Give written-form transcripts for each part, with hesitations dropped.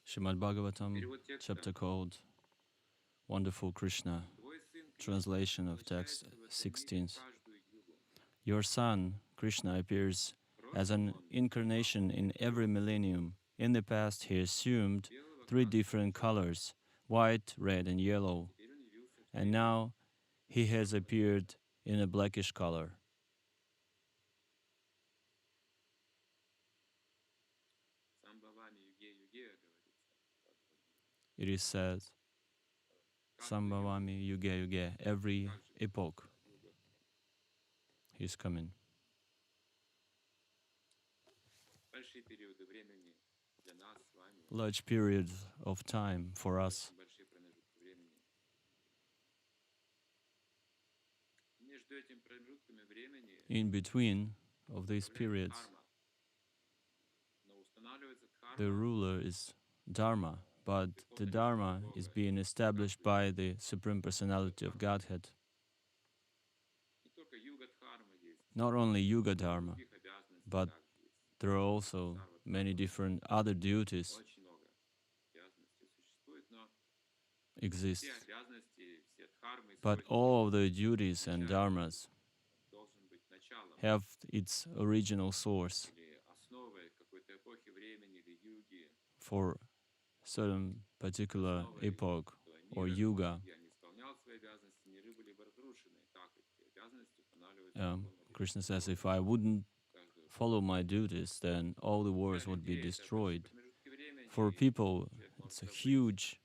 Shrimad Bhagavatam, chapter called Wonderful Krishna, translation of text 16th. Your son, Krishna, appears as an incarnation in every millennium. In the past, he assumed 3 different colors, white, red, and yellow. And now, he has appeared in a blackish color. It is said, Sambhavami yuge yuge, every epoch he is coming. Large periods of time for us. In between of these periods, the ruler is Dharma, but the Dharma is being established by the Supreme Personality of Godhead. Not only Yuga Dharma, but there are also many different other duties exist. But all of the duties and dharmas have its original source for certain particular epoch or yuga. Krishna says, if I wouldn't follow my duties, then all the wars would be destroyed. For people, it's a huge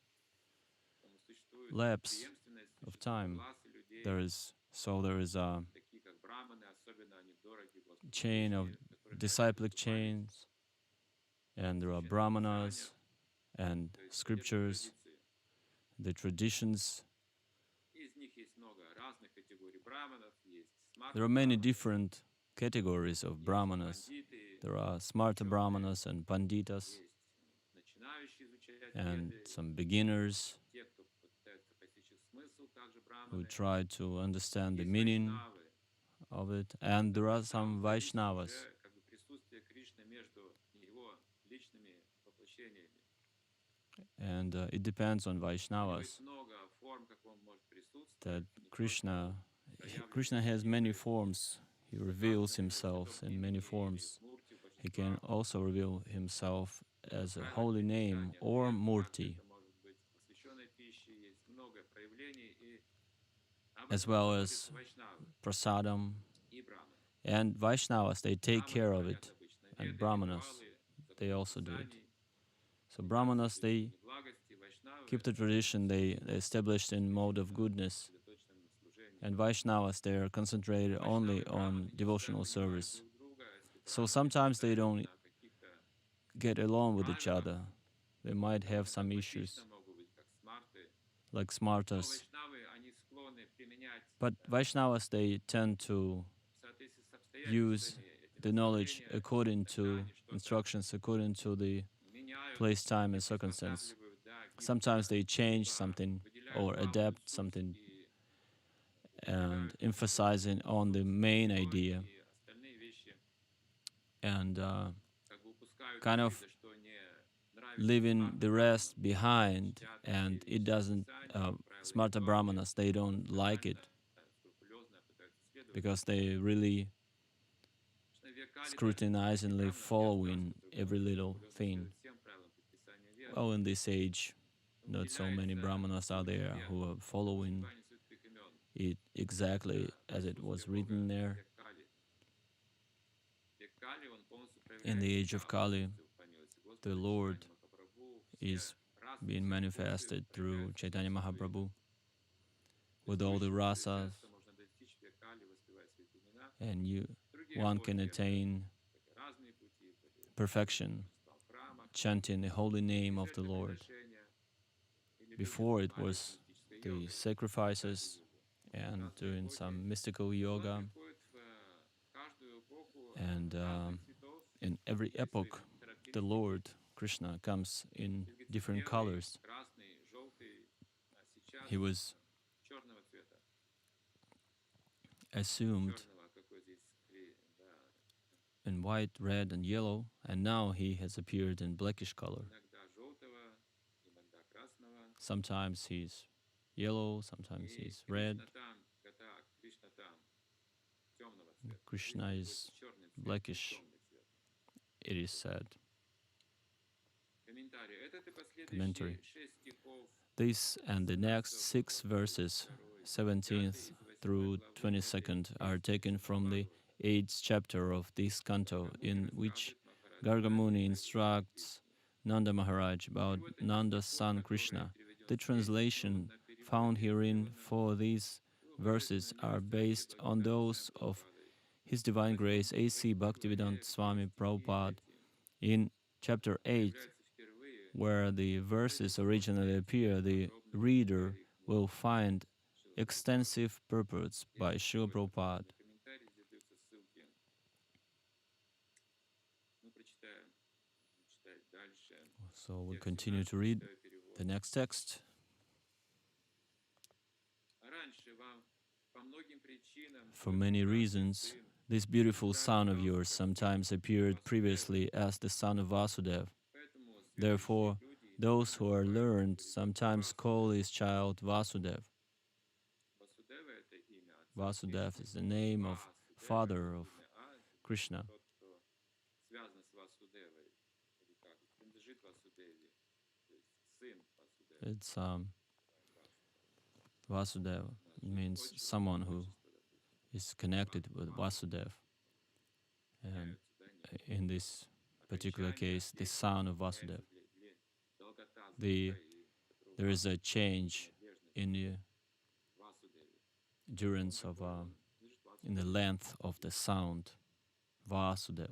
lapse of time. There is a chain of disciplic chains, and there are brahmanas and scriptures, the traditions. There are many different categories of brahmanas. There are smarta brahmanas and panditas, and some beginners who try to understand the meaning of it, and there are some Vaishnavas. And it depends on Vaishnavas that Krishna has many forms. He reveals himself in many forms. He can also reveal himself as a holy name or murti, as well as prasadam. And Vaishnavas, they take care of it, and Brahmanas, they also do it. So Brahmanas, they keep the tradition they established in mode of goodness, and Vaishnavas, they are concentrated only on devotional service. So sometimes they don't get along with each other. They might have some issues, like smartas. But Vaishnavas, they tend to use the knowledge according to instructions, according to the place, time, and circumstance. Sometimes they change something or adapt something and emphasizing on the main idea and kind of leaving the rest behind, and it doesn't, smarta brahmanas, they don't like it because they really scrutinizingly following every little thing. Well, in this age, not so many brahmanas are there who are following it exactly as it was written there. In the age of Kali, the Lord is being manifested through Chaitanya Mahaprabhu with all the rasas, and one can attain perfection chanting the holy name of the Lord. Before it was the sacrifices and doing some mystical yoga, and in every epoch the Lord Krishna comes in different colors. He was assumed in white, red, and yellow, And now he has appeared in blackish color. Sometimes he's yellow, sometimes he's red. Krishna is blackish, it is said. Commentary. This and the next 6 verses, 17th through 22nd, are taken from the 8th chapter of this canto, in which Garga Muni instructs Nanda Maharaj about Nanda's son Krishna. The translation found herein for these verses are based on those of His Divine Grace A.C. Bhaktivedanta Swami Prabhupada in chapter 8, where the verses originally appear. The reader will find extensive purports by Srila Prabhupada. So we'll continue to read the next text. For many reasons, this beautiful son of yours sometimes appeared previously as the son of Vasudeva. Therefore, those who are learned sometimes call his child Vasudeva. Vasudeva is the name of father of Krishna. It's Vasudeva. It means someone who is connected with Vasudeva. And in this particular case, the son of Vasudeva. There is a change in the endurance of, in the length of the sound, Vasudeva.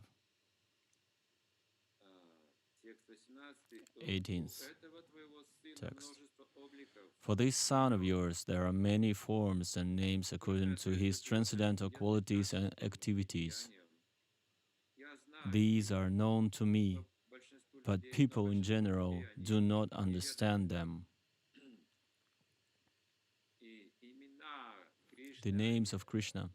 18th text. For this son of yours, there are many forms and names according to his transcendental qualities and activities. These are known to me, but people in general do not understand them. The names of Krishna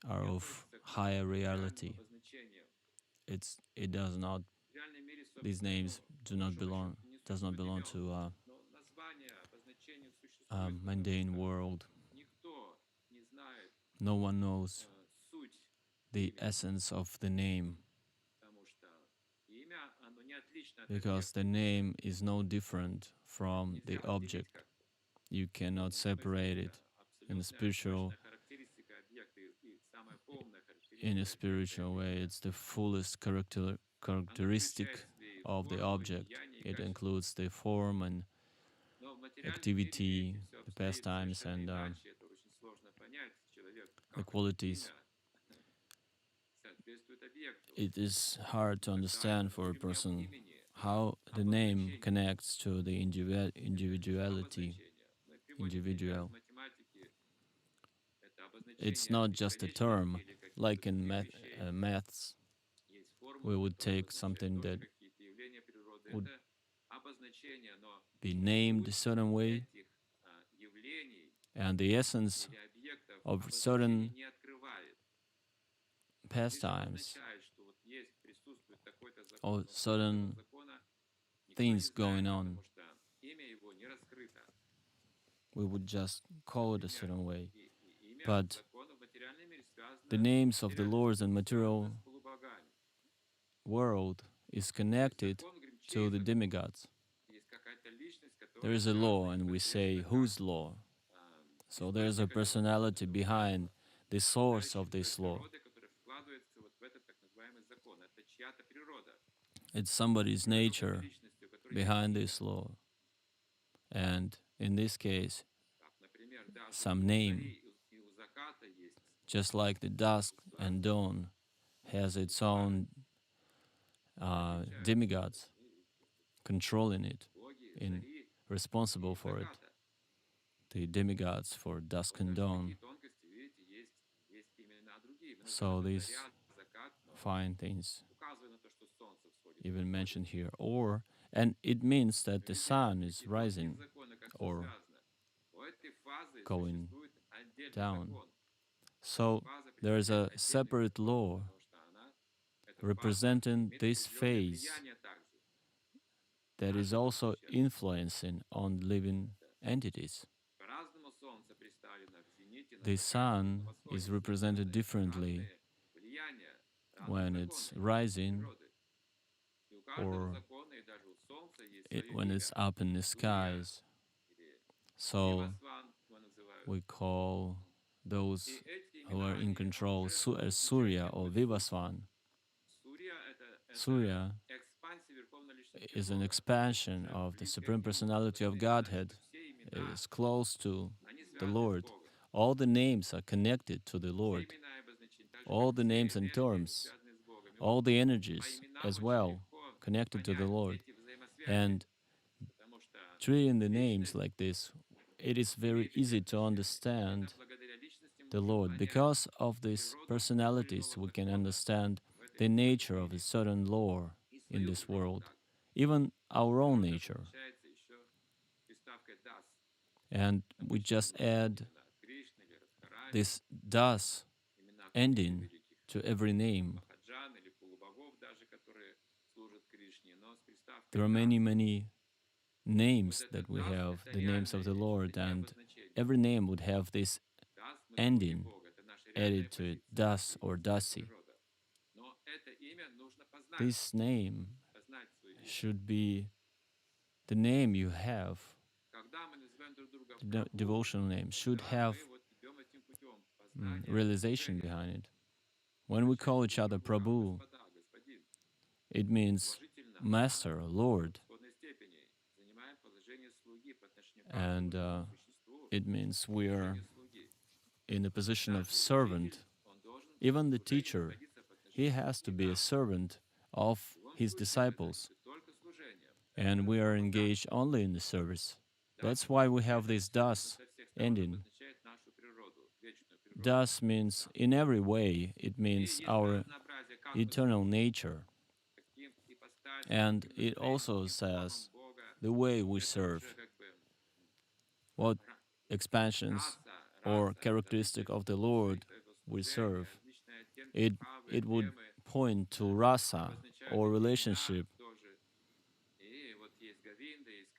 are of higher reality. It does not. These names does not belong to mundane world. No one knows the essence of the name, because the name is no different from the object. You cannot separate it in a spiritual way. It's the fullest characteristic of the object. It includes the form and activity, the pastimes, and the qualities. It is hard to understand for a person how the name connects to the individuality. It's not just a term, like in maths. We would take something that would be named a certain way, and the essence of certain pastimes or certain things going on, we would just call it a certain way. But the names of the lords and material world is connected to the demigods. There is a law, and we say, whose law? So there is a personality behind the source of this law. It's somebody's nature behind this law. And in this case, some name, just like the dusk and dawn has its own demigods controlling it, responsible for it. The demigods for dusk and dawn. So these fine things even mentioned here. And it means that the sun is rising or going down. So there is a separate law representing this phase that is also influencing on living entities. The sun is represented differently when it's rising or when it's up in the skies. So we call those who are in control Surya or Vivasvan. Surya is an expansion of the Supreme Personality of Godhead. It is close to the Lord. All the names are connected to the Lord. All the names and terms, all the energies as well, connected to the Lord. And treating the names like this, it is very easy to understand the Lord. Because of these personalities, we can understand the nature of a certain law in this world, even our own nature. And we just add this das ending to every name. There are many, many names that we have, the names of the Lord, and every name would have this ending added to it, das or dasi. This name should be the name you have, the devotional name, should have realization behind it. When we call each other Prabhu, it means Master or Lord. And it means we are in the position of servant. Even the teacher, he has to be a servant of his disciples. And we are engaged only in the service. That's why we have this das ending. Das means in every way, it means our eternal nature. And it also says the way we serve, what expansions or characteristic of the Lord we serve. It would point to rasa or relationship.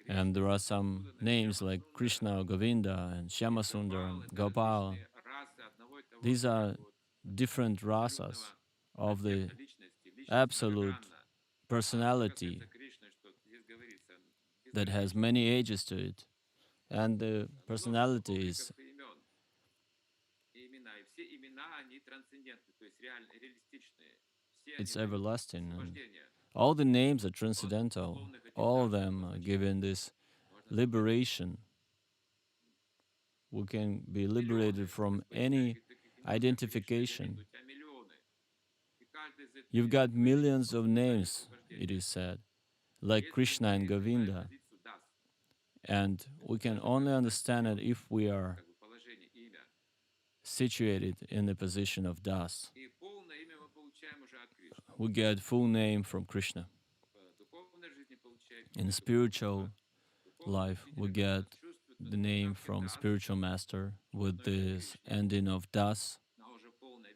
And there are some names like Kṛṣṇa, Govinda, and Shyamasundar, and Gopal. These are different rasas of the absolute personality that has many ages to it. And the personality is it's everlasting. And all the names are transcendental. All of them are given this liberation. We can be liberated from any identification. You've got millions of names, it is said, like Kṛṣṇa and Govinda. And we can only understand it if we are situated in the position of das. We get full name from Kṛṣṇa. In spiritual life, we get the name from spiritual master with this ending of das,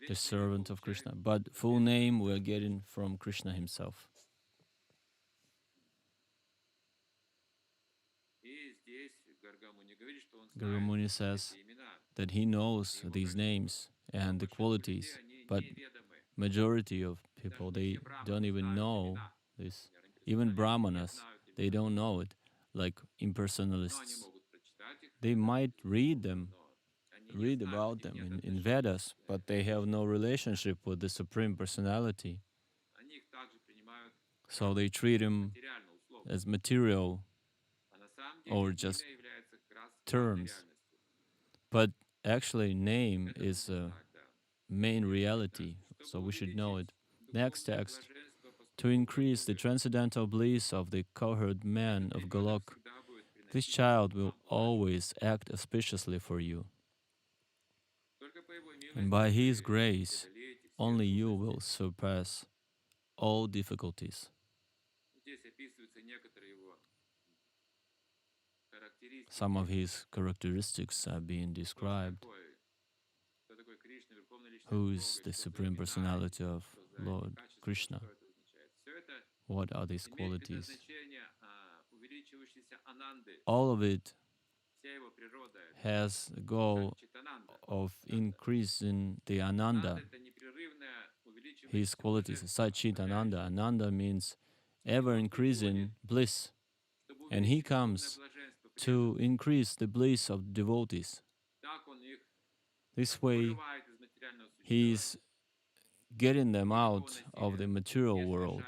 the servant of Kṛṣṇa. But full name we are getting from Kṛṣṇa himself. Garga Muni says that he knows these names and the qualities, but majority of people, they don't even know this. Even Brahmanas, they don't know it, like impersonalists. They might read about them in Vedas, but they have no relationship with the Supreme Personality. So they treat him as material or just terms. But actually, name is a main reality, so we should know it. Next text. To increase the transcendental bliss of the cowherd man of Golok, this child will always act auspiciously for you. And by his grace, only you will surpass all difficulties. Some of his characteristics are being described. Who is the Supreme Personality of Lord Krishna? What are these qualities? All of it has the goal of increasing the Ananda, his qualities, Satchit Ananda. Ananda means ever-increasing bliss. And he comes to increase the bliss of devotees. This way, he is getting them out of the material world,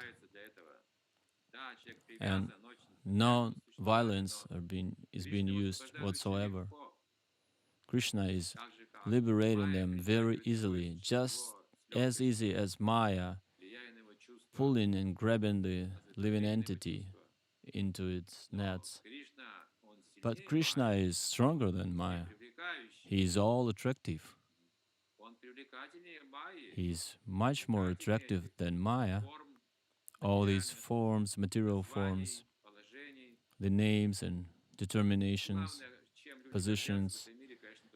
and no violence is being used whatsoever. Krishna is liberating them very easily, just as easy as Maya pulling and grabbing the living entity into its nets. But Krishna is stronger than Maya. He is all attractive. He is much more attractive than Maya. All these forms, material forms, the names and determinations, positions.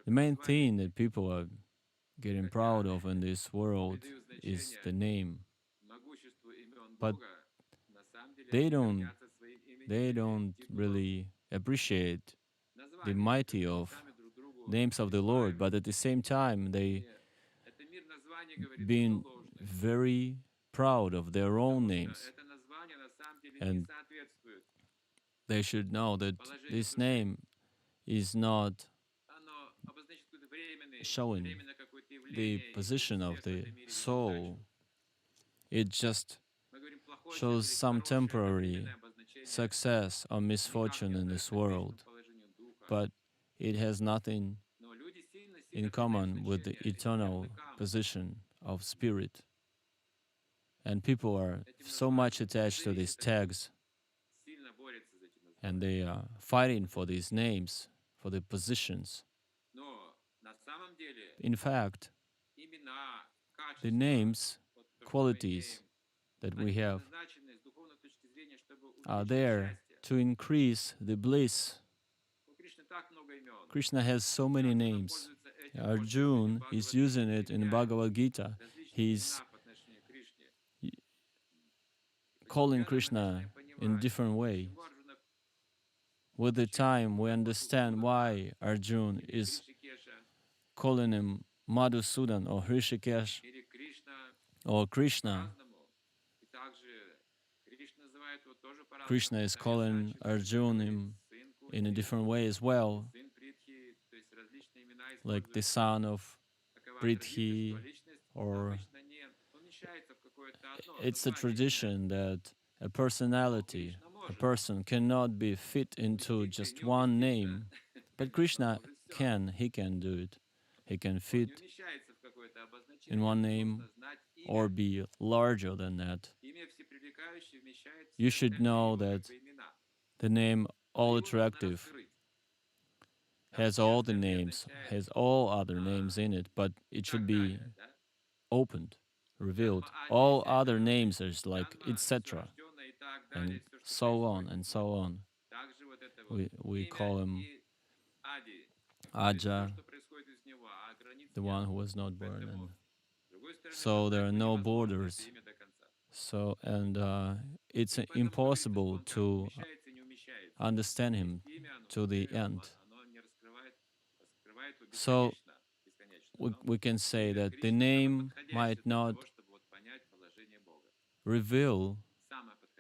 The main thing that people are getting proud of in this world is the name. But they don't really appreciate the mighty of names of the Lord, but at the same time they being very proud of their own names. And they should know that this name is not showing the position of the soul. It just shows some temporary success or misfortune in this world, but it has nothing in common with the eternal position of spirit. And people are so much attached to these tags, and they are fighting for these names, for the positions. In fact, the names, qualities that we have are there to increase the bliss. Krishna has so many names. Arjuna is using it in Bhagavad Gita. He's calling Krishna in different ways. With the time, we understand why Arjuna is calling him Madhusudan or Hrishikesh or Krishna. Krishna is calling Arjuna in a different way as well, like the son of Prithvi, or it's a tradition that a personality, a person cannot be fit into just one name, but Krishna can, he can do it. He can fit in one name or be larger than that. You should know that the name All Attractive has all the names, has all other names in it, but it should be opened, revealed. All other names are like etc. and so on and so on. We call him Aja, the one who was not born, and so there are no borders. So and it's impossible to understand him to the end. So we can say that the name might not reveal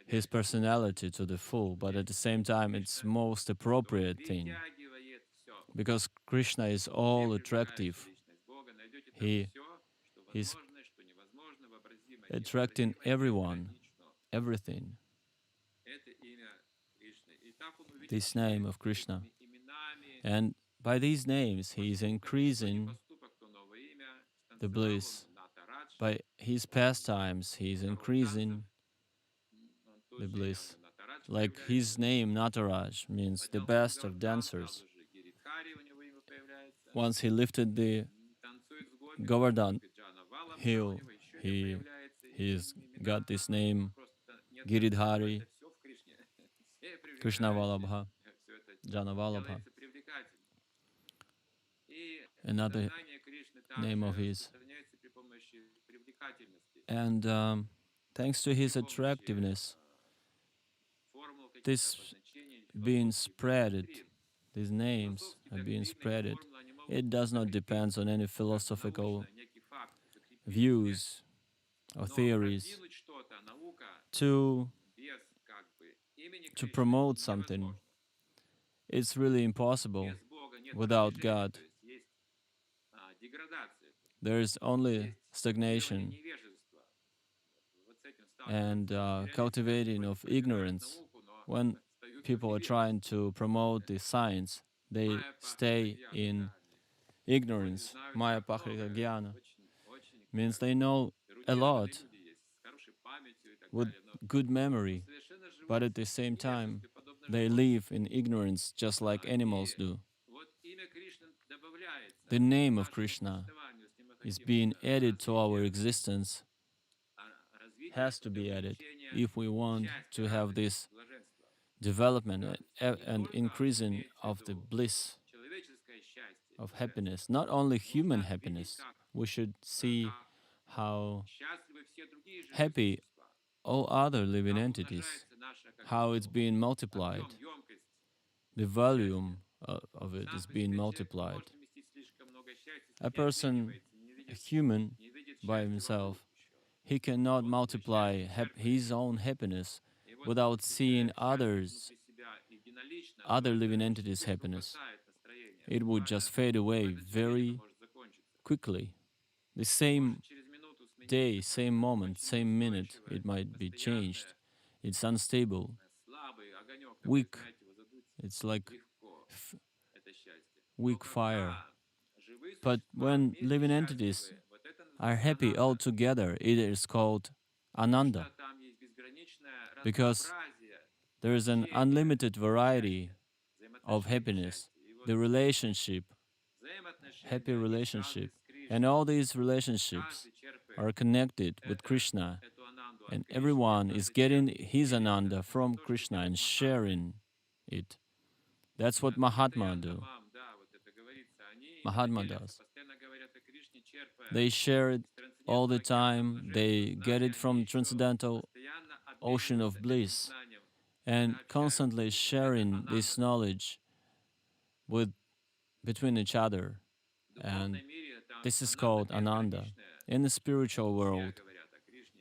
his personality to the full, but at the same time it's most appropriate thing, because Krishna is all attractive. He is attracting everyone, everything. This name of Krishna. And by these names, he is increasing the bliss. By his pastimes, he is increasing the bliss. Like his name, Nataraj, means the best of dancers. Once he lifted the Govardhan hill, he's got this name, Giridhari, Krishna Vallabha, Jana Vallabha. Another name of his. And thanks to his attractiveness, this being spreaded, these names are being spreaded. It does not depend on any philosophical views or theories. To promote something, it's really impossible without God. There is only stagnation and cultivating of ignorance. When people are trying to promote the science, they stay in ignorance. Maya Pahrika Jnana means they know a lot with good memory, but at the same time, they live in ignorance just like animals do. The name of Krishna is being added to our existence, has to be added if we want to have this development and increasing of the bliss of happiness, not only human happiness. We should see how happy all other living entities, how it's being multiplied. The volume of it is being multiplied. A person, a human by himself, he cannot multiply his own happiness without seeing other living entities' happiness. It would just fade away very quickly. The same day, same moment, same minute, it might be changed. It's unstable, weak. It's like weak fire. But when living entities are happy all together, it is called Ananda, because there is an unlimited variety of happiness, the relationship, happy relationship. And all these relationships are connected with Krishna, and everyone is getting his Ananda from Krishna and sharing it. That's what Mahatma do. Mahatma does. They share it all the time. They get it from transcendental ocean of bliss and constantly sharing this knowledge with between each other. And this is called Ananda. In the spiritual world,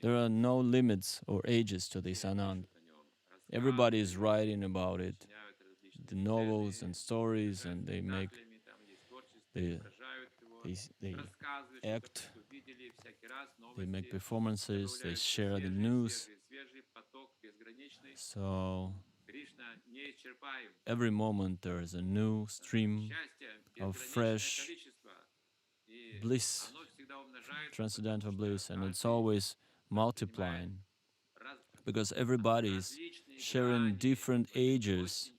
there are no limits or ages to this Ananda. Everybody is writing about it, the novels and stories, and they make they act, they make performances, they share the news. So every moment there is a new stream of fresh bliss, transcendental bliss, and it's always multiplying because everybody is sharing different ages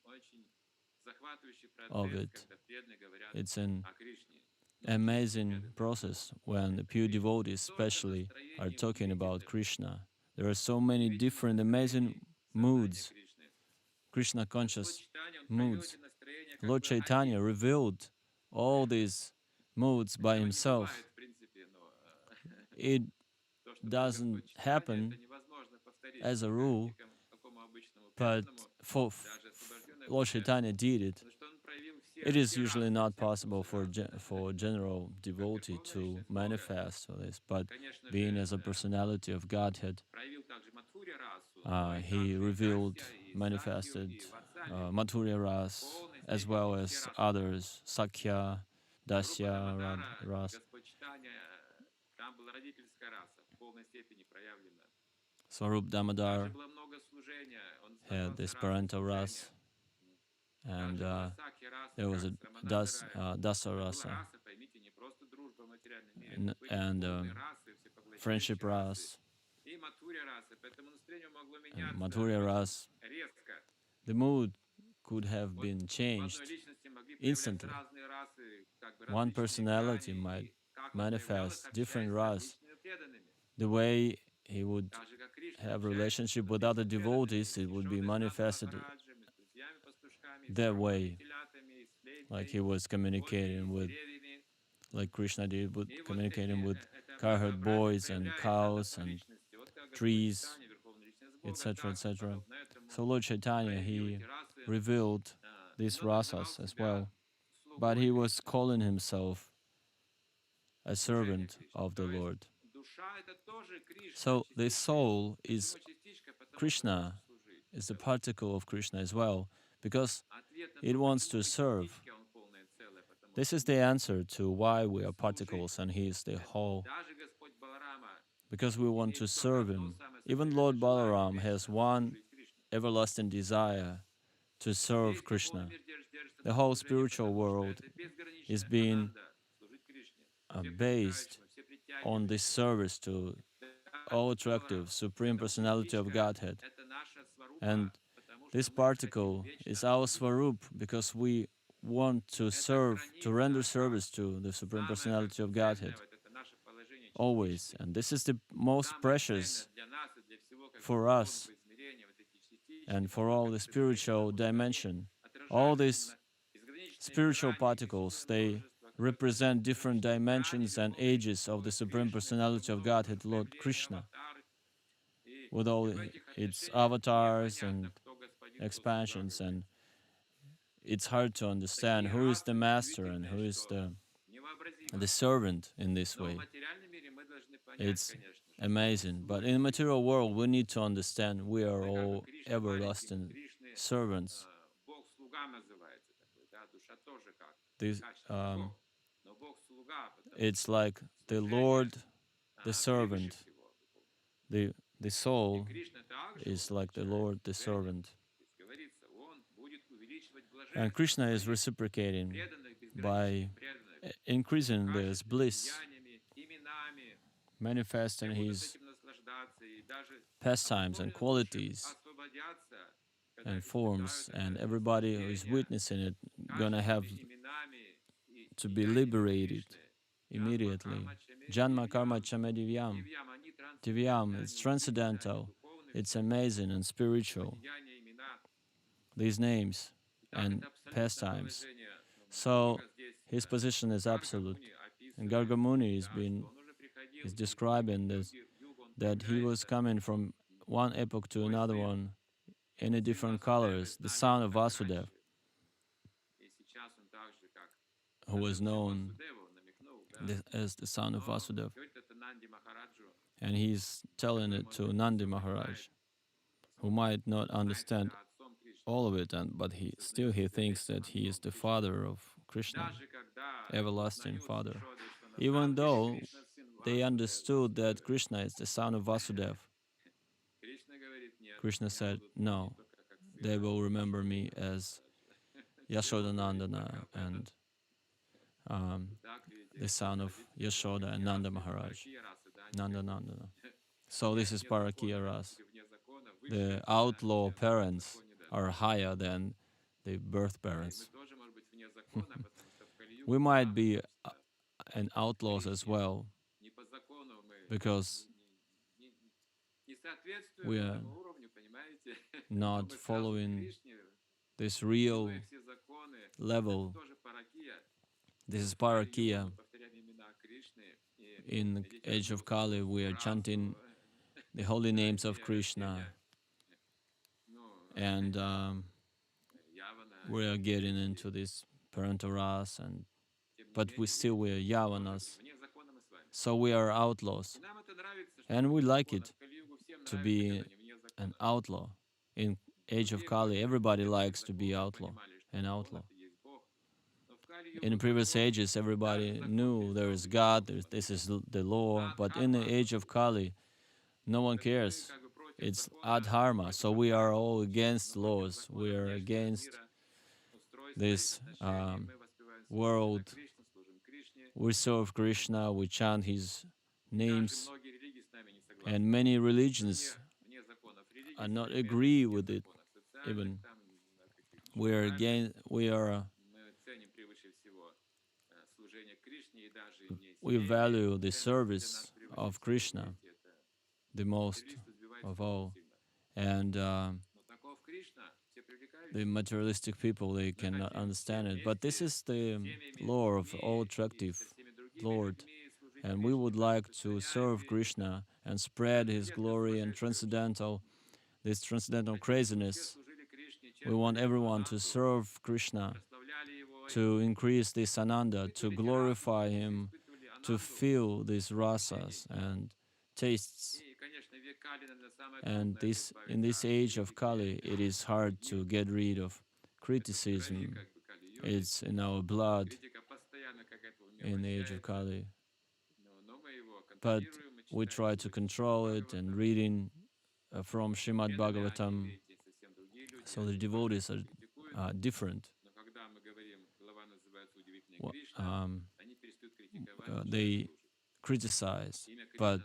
of it. It's an amazing process when the pure devotees especially are talking about Krishna. There are so many different amazing moods, Krishna conscious moods. Lord Chaitanya revealed all these moods by himself. It doesn't happen as a rule, but Lord Chaitanya did it. It is usually not possible for a general devotee to manifest this, but being as a personality of Godhead, he revealed, manifested Madhurya Ras, as well as others, Sakya, Dasya Ras. Swarup Damodar had this parental ras, and there was a dasa rasa, and friendship ras, and Madhurya ras. The mood could have been changed instantly. One personality might manifest different ras. The way he would have relationship with other devotees, it would be manifested that way, like he was communicating with, like Krishna did, with communicating with cowherd boys and cows and trees, etc., etc. So Lord Chaitanya, he revealed these rasas as well, but he was calling himself a servant of the Lord. So the soul is Krishna, is the particle of Krishna as well, because it wants to serve. This is the answer to why we are particles and he is the whole, because we want to serve him. Even Lord Balaram has one everlasting desire to serve Krishna. The whole spiritual world is being based on this service to all attractive Supreme Personality of Godhead. And this particle is our Svarup because we want to serve, to render service to the Supreme Personality of Godhead always. And this is the most precious for us and for all the spiritual dimension. All these spiritual particles, they represent different dimensions and ages of the Supreme Personality of Godhead, Lord Krishna, with all its avatars and expansions. And it's hard to understand who is the master and who is the servant in this way. It's amazing. But in the material world, we need to understand we are all everlasting servants. This, it's like the Lord, the servant. The soul is like the Lord, the servant. And Krishna is reciprocating by increasing this bliss, manifesting his pastimes and qualities and forms, and everybody who is witnessing it gonna have to be liberated immediately. Janma karma chame divyam. Divyam, it's transcendental, it's amazing and spiritual, these names and pastimes. So his position is absolute. And Garga Muni is describing this, that he was coming from one epoch to another one in a different colors, the son of Vasudeva, who was known as the son of Vasudeva. And he's telling it to Nandi Maharaj, who might not understand all of it, but he thinks that he is the father of Krishna, everlasting father. Even though they understood that Krishna is the son of Vasudeva, Krishna said, no, they will remember me as Yashodanandana and the son of Yashoda and Nanda Maharaj, Nandanandana. So this is Parakiya Ras. The outlaw parents are higher than the birth parents. We might be an outlaws as well, because we are not following this real level. This is Parakiya. In the age of Kali, we are chanting the holy names of Krishna, and we are getting into this Parantaras, but we are Yavanas, so we are outlaws, and we like it to be an outlaw. In age of Kali, everybody likes to be an outlaw. In the previous ages, everybody knew there is God, this is the law, but in the age of Kali, no one cares. It's adharma, so we are all against laws. We are against this world. We serve Krishna, we chant his names, and many religions are not agree with it. Even we value the service of Krishna the most of all, and the materialistic people, they cannot understand it. But this is the law of all attractive Lord, and we would like to serve Krishna and spread his glory and this transcendental craziness. We want everyone to serve Krishna, to increase this ananda, to glorify him, to feel these rasas and tastes. And in this age of Kali, it is hard to get rid of criticism. It's in our blood in the age of Kali. But we try to control it, and reading from Shrimad Bhagavatam, so the devotees are different. They criticize, but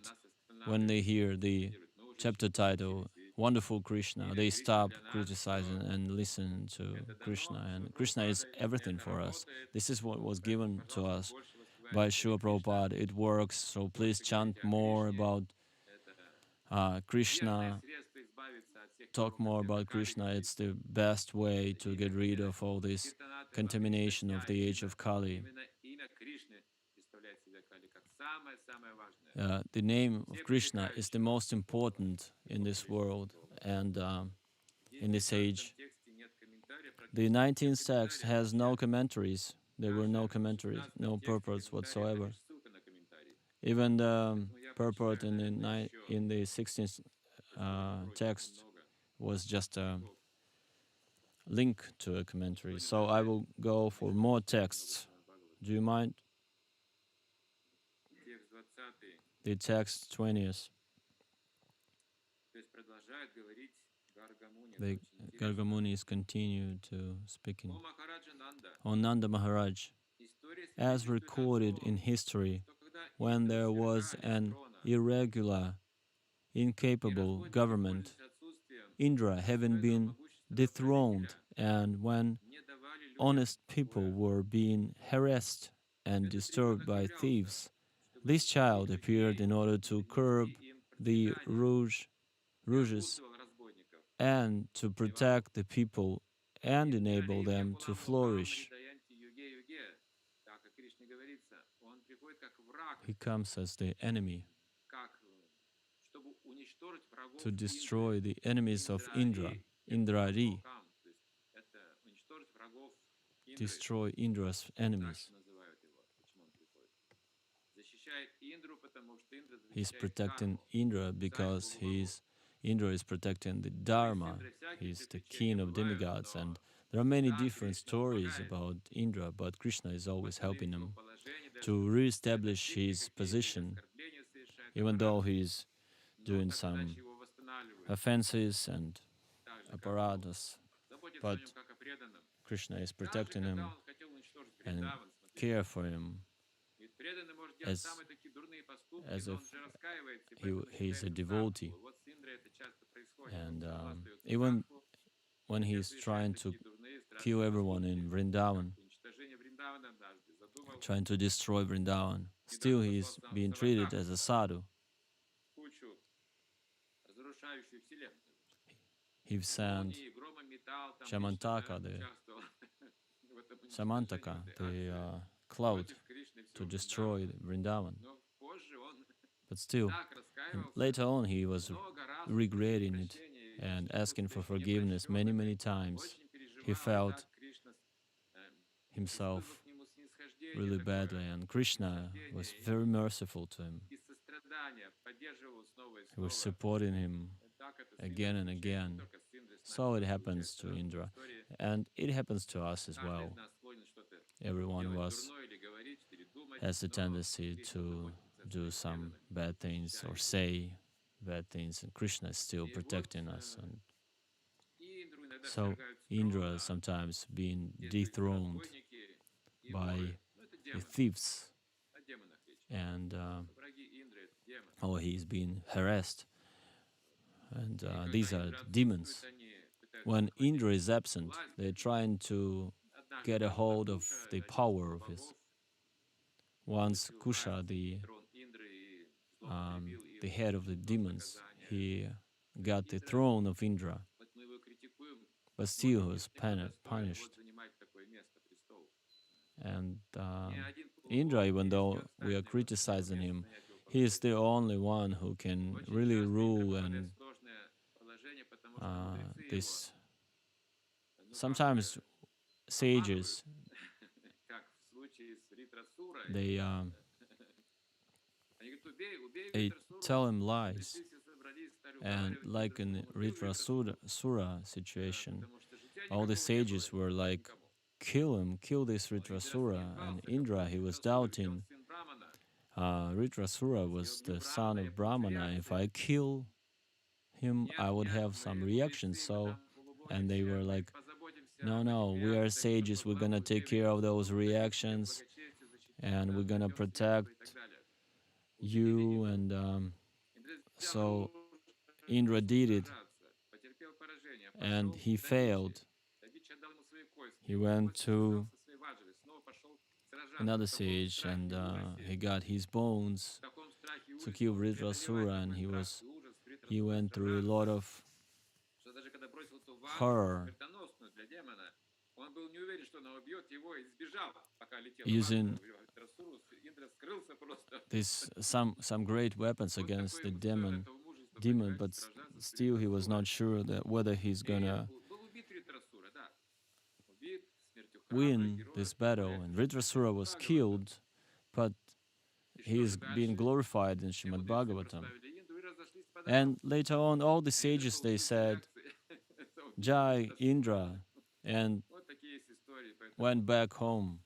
when they hear the chapter title, Wonderful Krishna, they stop criticizing and listen to Krishna. And Krishna is everything for us. This is what was given to us by Srila Prabhupada. It works, so please chant more about Krishna, talk more about Krishna. It's the best way to get rid of all this contamination of the age of Kali. The name of Krishna is the most important in this world and in this age. The 19th text has no commentaries. There were no commentaries, no purports whatsoever. Even the purport in the 16th text was just a link to a commentary. So I will go for more texts. Do you mind? The text 20th. The Garga Muni is continued to speaking. O Nanda Maharaj, as recorded in history, when there was an irregular, incapable government, Indra having been dethroned, and when honest people were being harassed and disturbed by thieves, this child appeared in order to curb the rouges and to protect the people and enable them to flourish. He comes as the enemy to destroy the enemies of Indra, Indrari, destroy Indra's enemies. He's protecting Indra because Indra is protecting the Dharma. He's the king of demigods, and there are many different stories about Indra, but Krishna is always helping him to re-establish his position, even though he's doing some offenses and apparatus. But Krishna is protecting him and care for him as if he's a devotee. And even when he's trying to kill everyone in Vrindavan, trying to destroy Vrindavan, still he's being treated as a sadhu. He sent Samantaka, the cloud, to destroy Vrindavan. But still, later on he was regretting it and asking for forgiveness many, many times. He felt himself really badly, and Krishna was very merciful to him. He was supporting him again and again. So it happens to Indra, and it happens to us as well. Everyone of us has a tendency to do some bad things or say bad things, and Krishna is still protecting us. And so Indra is sometimes being dethroned by the thieves, and he's being harassed. And these are demons. When Indra is absent, they're trying to get a hold of the power of his. Once Kusha, the head of the demons, he got the throne of Indra, but still he was punished. And Indra, even though we are criticizing him, he is the only one who can really rule. And this sometimes sages they they tell him lies, and like in Ritra Sura situation, all the sages were like, kill him, kill this Ritrasura. And Indra, he was doubting. Ritrasura was the son of Brahmana. If I kill him, I would have some reaction. So, and they were like, no, no, we are sages. We're gonna take care of those reactions, and we're gonna protect you. And so Indra did it, and he failed. He went to another sage, and he got his bones to kill Ritrasura, and he went through a lot of horror using this some great weapons against the demon, but still he was not sure that whether he's gonna win this battle. And Ritrasura was killed, but he is being glorified in Shrimad Bhagavatam. And later on, all the sages, they said, Jai Indra, and went back home.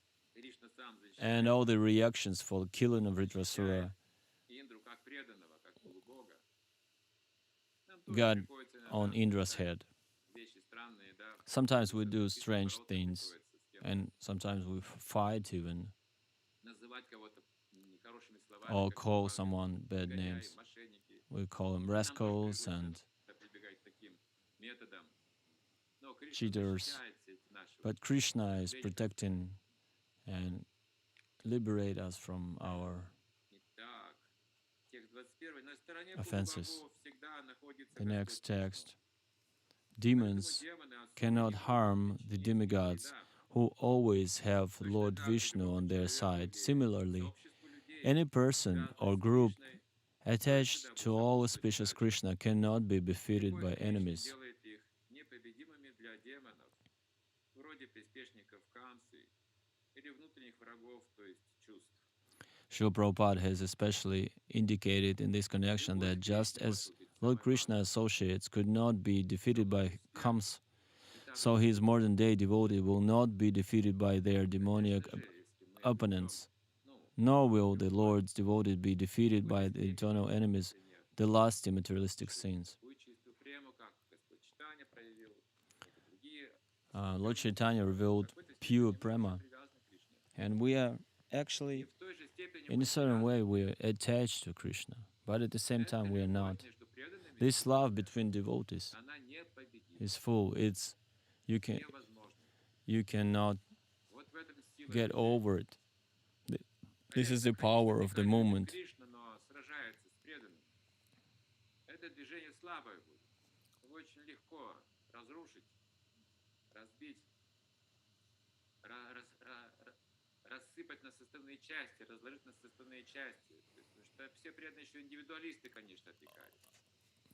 And all the reactions for the killing of Ritrasura got on Indra's head. Sometimes we do strange things, and sometimes we fight even, or call someone bad names. We call them rascals and cheaters. But Krishna is protecting and liberate us from our offenses. The next text. Demons cannot harm the demigods, who always have Lord Vishnu on their side. Similarly, any person or group attached to all auspicious Krishna cannot be defeated by enemies. Srila Prabhupada has especially indicated in this connection that just as Lord Krishna associates could not be defeated by Kams, so his modern-day devotee will not be defeated by their demoniac opponents, nor will the Lord's devotee be defeated by the eternal enemies, the lusty materialistic sins. Lord Chaitanya revealed pure prema, and we are actually, in a certain way, we are attached to Krishna, but at the same time we are not. This love between devotees is full. It's you cannot get over it. This is the power of the moment.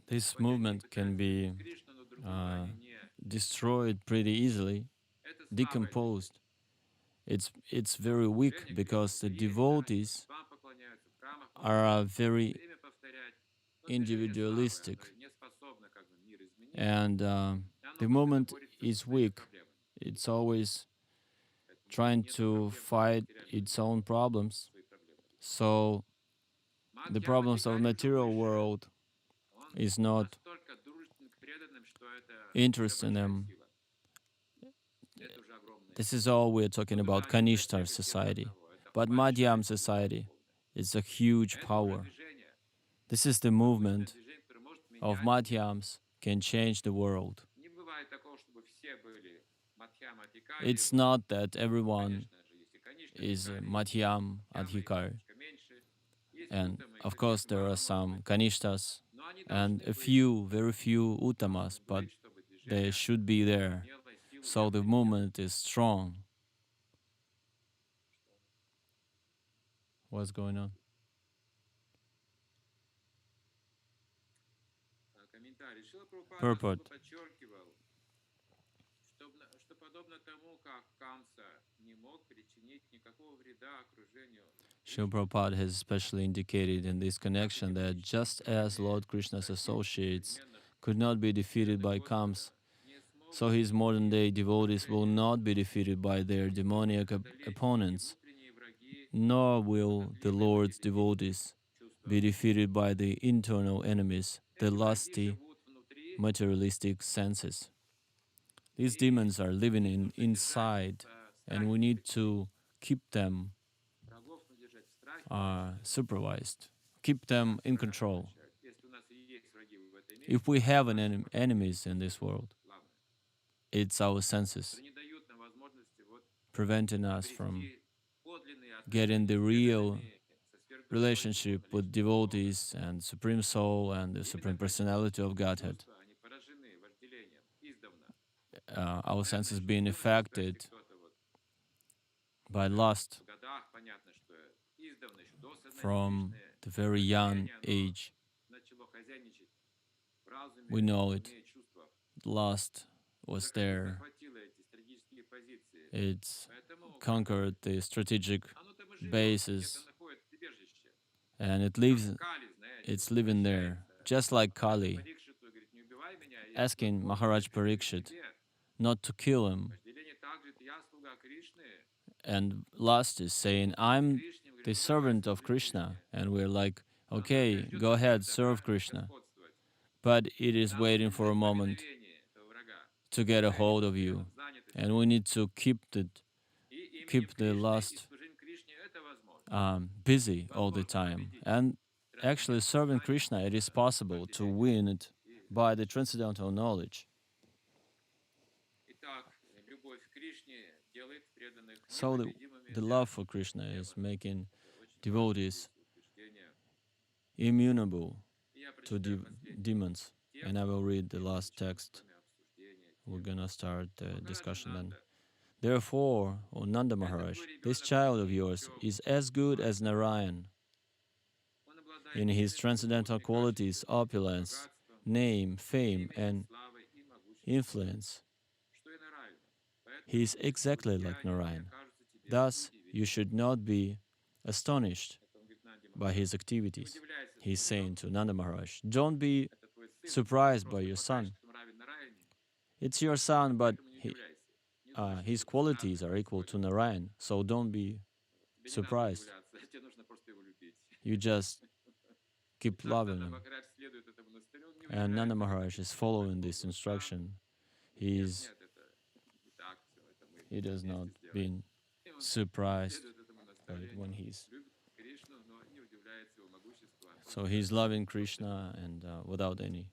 This movement can be destroyed pretty easily, decomposed. It's very weak because the devotees are very individualistic, and the movement is weak. It's always trying to fight its own problems. So the problems of the material world is not interesting them. This is all we're talking about, Kanishta society. But Madhyam society is a huge power. This is the movement of Madhyams can change the world. It's not that everyone is a Madhyam Adhikar. And of course there are some Kanishtas and a few, very few Uttamas, but they should be there. So the movement is strong. What's going on? Purport. Srila Prabhupada has especially indicated in this connection that just as Lord Krishna's associates could not be defeated by Kamsa, so his modern-day devotees will not be defeated by their demoniac opponents, nor will the Lord's devotees be defeated by the internal enemies, the lusty, materialistic senses. These demons are living inside, and we need to keep them supervised, keep them in control. If we have enemies in this world, it's our senses preventing us from getting the real relationship with devotees and Supreme Soul and the Supreme Personality of Godhead. Our senses being affected by lust from the very young age. We know it. Lust was there. It's conquered the strategic bases, and it's living there, just like Kali, asking Maharaj Parikshit not to kill him. And lust is saying, I'm the servant of Krishna. And we're like, okay, go ahead, serve Krishna. But it is waiting for a moment to get a hold of you. And we need to keep the lust busy all the time. And actually serving Krishna, it is possible to win it by the transcendental knowledge. So the love for Krishna is making devotees immutable to demons. And I will read the last text. We're gonna start the discussion then. Therefore, O Nanda Maharaj, this child of yours is as good as Narayan in his transcendental qualities, opulence, name, fame, and influence. He is exactly like Narayan. Thus, you should not be astonished by his activities. He's saying to Nanda Maharaj, don't be surprised by your son. It's your son, but his qualities are equal to Narayan, so don't be surprised. You just keep loving him. And Nanda Maharaj is following this instruction. He does not been surprised by it when so he's loving Krishna and without any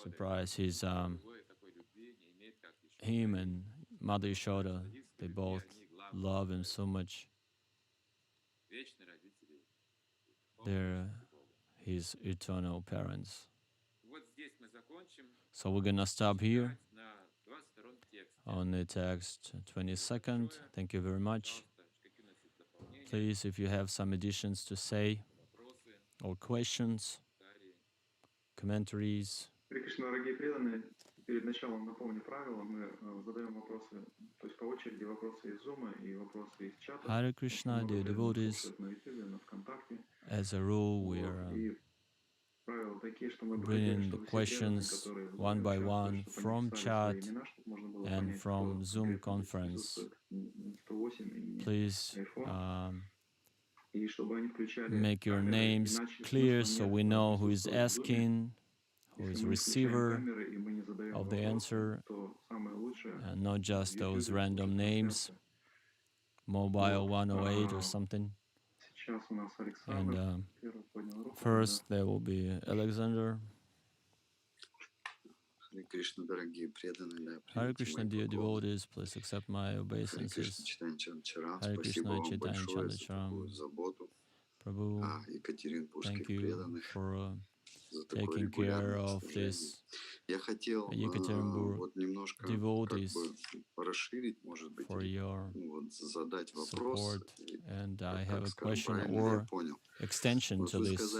surprise. He's him and Mother Yashoda, they both love him so much. They're his eternal parents. So we're gonna stop here on the text 22nd. Thank you very much. Please, if you have some additions to say or questions, commentaries. Перед началом напомню правила, мы задаем вопросы, то есть по очереди вопросы из Zoom и вопросы из чата. Hare Krishna, dear devotees, as a rule, we are bringing the questions one by one from chat and from Zoom conference. Please make your names clear so we know who is asking, who is receiver of the answer, and not just those random names, Mobile 108 or something. And first there will be Alexander. Hare Krishna, dear devotees, please accept my obeisances. Hare Krishna, Chaitanya Chandra Charan prabhu, thank you for taking care of this Yekaterinburg devotees for your support. And I have a question or extension to this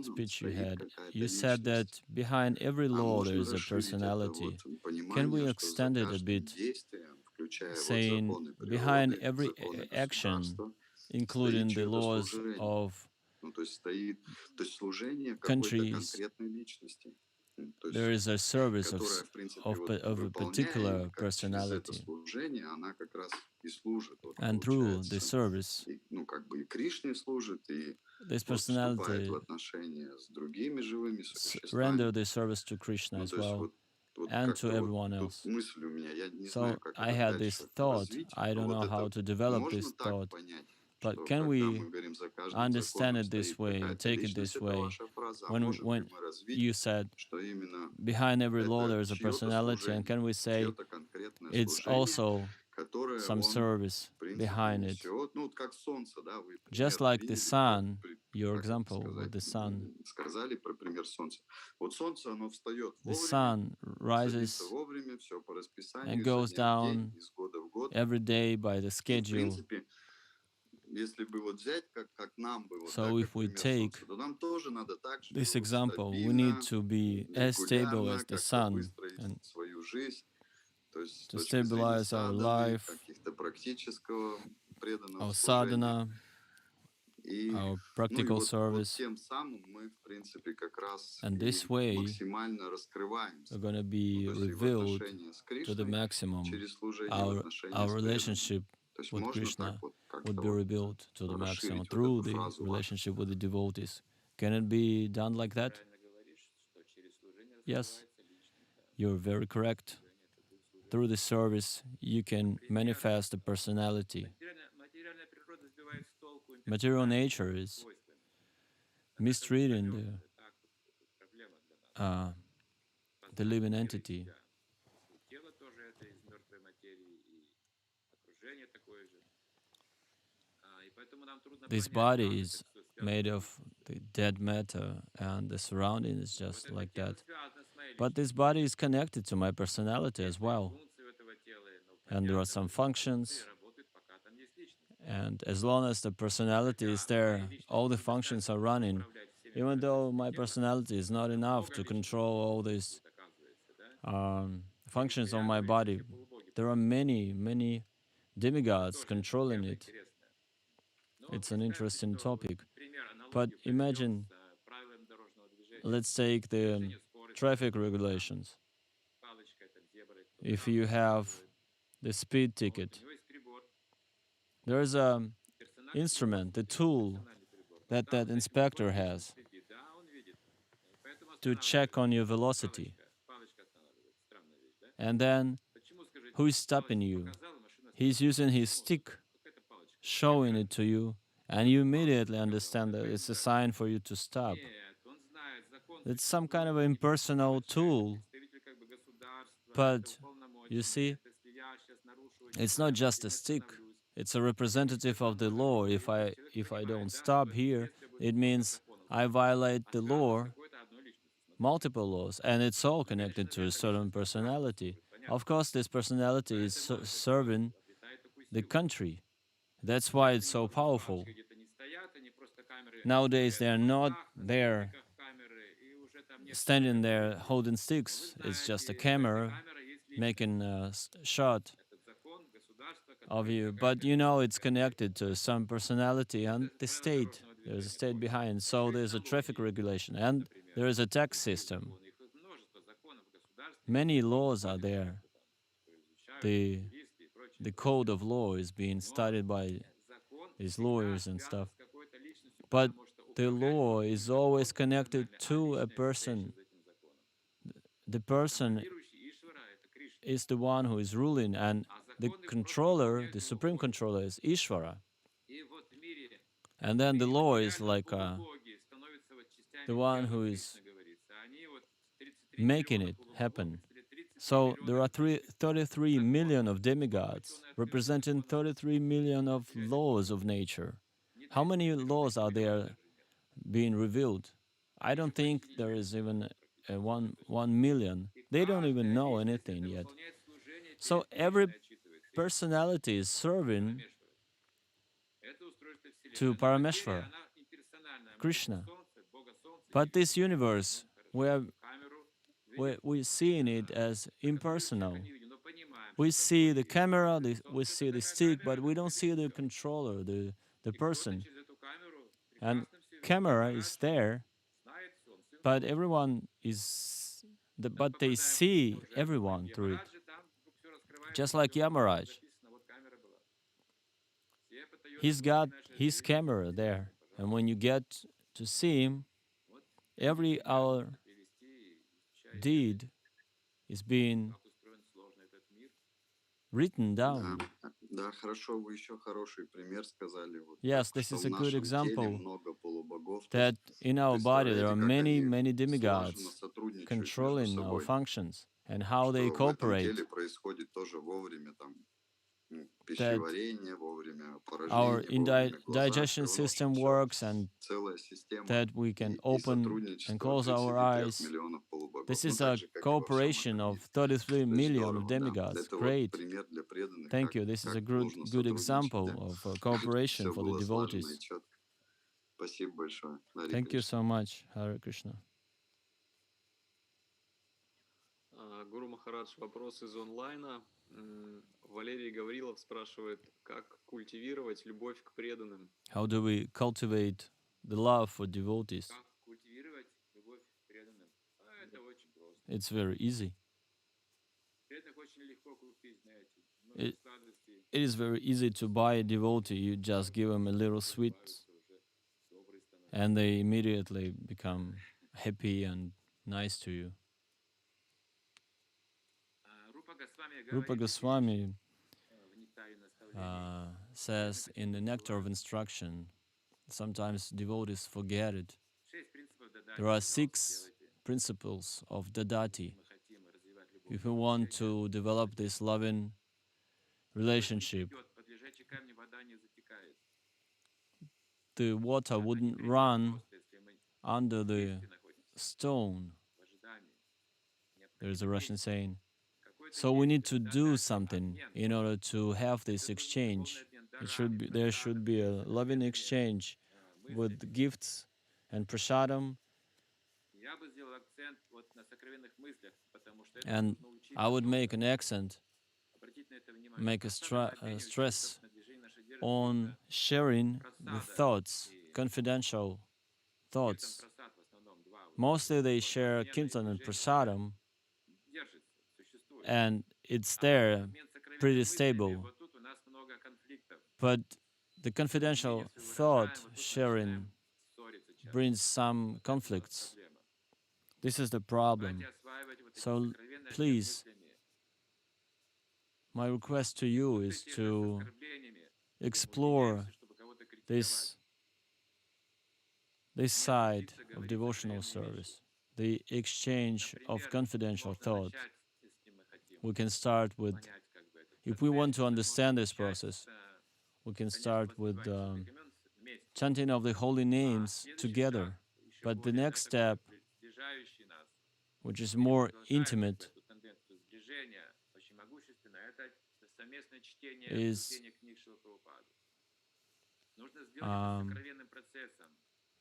speech you had. You said that behind every law there is a personality. Can we extend it a bit, saying behind every action, including the laws of countries, there is a service of a particular personality. And through the service, this personality render the service to Krishna as well and to everyone else. So I had this thought. I don't know how to develop this thought, but can we understand it this way and take it this way? When you said behind every law there is a personality, and can we say it's also some service behind it? Just like the sun, your example with the sun. The sun rises and goes down every day by the schedule. So if we take this example, we need to be as stable as the sun and to stabilize our life, our sadhana, our practical service. And this way, we're going to be revealed to the maximum. Our relationship with Krishna would be revealed to the maximum through the relationship with the devotees. Can it be done like that? Yes, you're very correct. Through the service, you can manifest the personality. Material nature is mistreating the living entity. This body is made of the dead matter, and the surrounding is just like that. But this body is connected to my personality as well. And there are some functions, and as long as the personality is there, all the functions are running. Even though my personality is not enough to control all these functions of my body, there are many demigods controlling it. It's an interesting topic. But imagine, let's take the traffic regulations. If you have the speed ticket, there's an instrument, the tool that that inspector has to check on your velocity. And then, who is stopping you? He's using his stick, showing it to you, and you immediately understand that it's a sign for you to stop. It's some kind of impersonal tool, but you see, it's not just a stick. It's a representative of the law. If I don't stop here, it means I violate the law, multiple laws, and it's all connected to a certain personality. Of course, this personality is serving the country. That's why it's so powerful. Nowadays, they are not there standing there holding sticks. It's just a camera making a shot of you. But you know it's connected to some personality and the state. There's a state behind. So there's a traffic regulation and there is a tax system. Many laws are there. The code of law is being studied by these lawyers and stuff. But the law is always connected to a person. The person is the one who is ruling, and the controller, the supreme controller, is Ishvara. And then the law is like the one who is making it happen. So there are 33 million of demigods, representing 33 million of laws of nature. How many laws are there being revealed? I don't think there is even a 1 million. They don't even know anything yet. So every personality is serving to Parameshvara, Krishna. But this universe, we're seeing it as impersonal. We see the camera, we see the stick, but we don't see the controller, the person. And camera is there, but everyone is, but they see everyone through it. Just like Yamaraj. He's got his camera there. And when you get to see him, every our deed is being written down. Да, хорошо, вы еще хороший пример сказали. Вот Yes, так, this что is в a good нашем теле example много полубогов. То that есть in our body there представляете, are как many, они many слаженно demigods сотрудничают между controlling our собой, functions and how they что в этом cooperate, теле происходит тоже вовремя, там, that пищеварение, вовремя our поражение, вовремя глаза digestion открыл, в общем, system все, works and целая система that we can и open and сотрудничество close our 33 eyes. миллионов полубогов. This Ну, is так a же, как и во всем cooperation этом of мире. 33 То есть million of здорово, да. demigods. Это вот Great. пример для преданных, Thank you. This is a как good, нужно good сотрудничать, example да. of cooperation Все for the было слаженно и devotees. четко. Спасибо большое. Харе Thank you Кришна. so much, Hare Krishna. Гуру Махарадж, вопрос из онлайна. Валерий Гаврилов спрашивает, как культивировать любовь к преданным? How do we cultivate the love for devotees? It's very easy. It is very easy to buy a devotee. You just give them a little sweet and they immediately become happy and nice to you. Rupa Goswami says in the Nectar of Instruction, sometimes devotees forget it. There are 6 principles of Dadati. If we want to develop this loving relationship, the water wouldn't run under the stone. There's a Russian saying. So we need to do something in order to have this exchange. There should be a loving exchange with gifts and prasadam. And I would make an accent, make a stress on sharing the thoughts, confidential thoughts. Mostly they share kirtan and prasadam, and it's there, pretty stable. But the confidential thought sharing brings some conflicts. This is the problem. So please, my request to you is to explore this side of devotional service, the exchange of confidential thought. We can start with, if we want to understand this process, we can start with chanting of the holy names together. But the next step, which is more intimate, is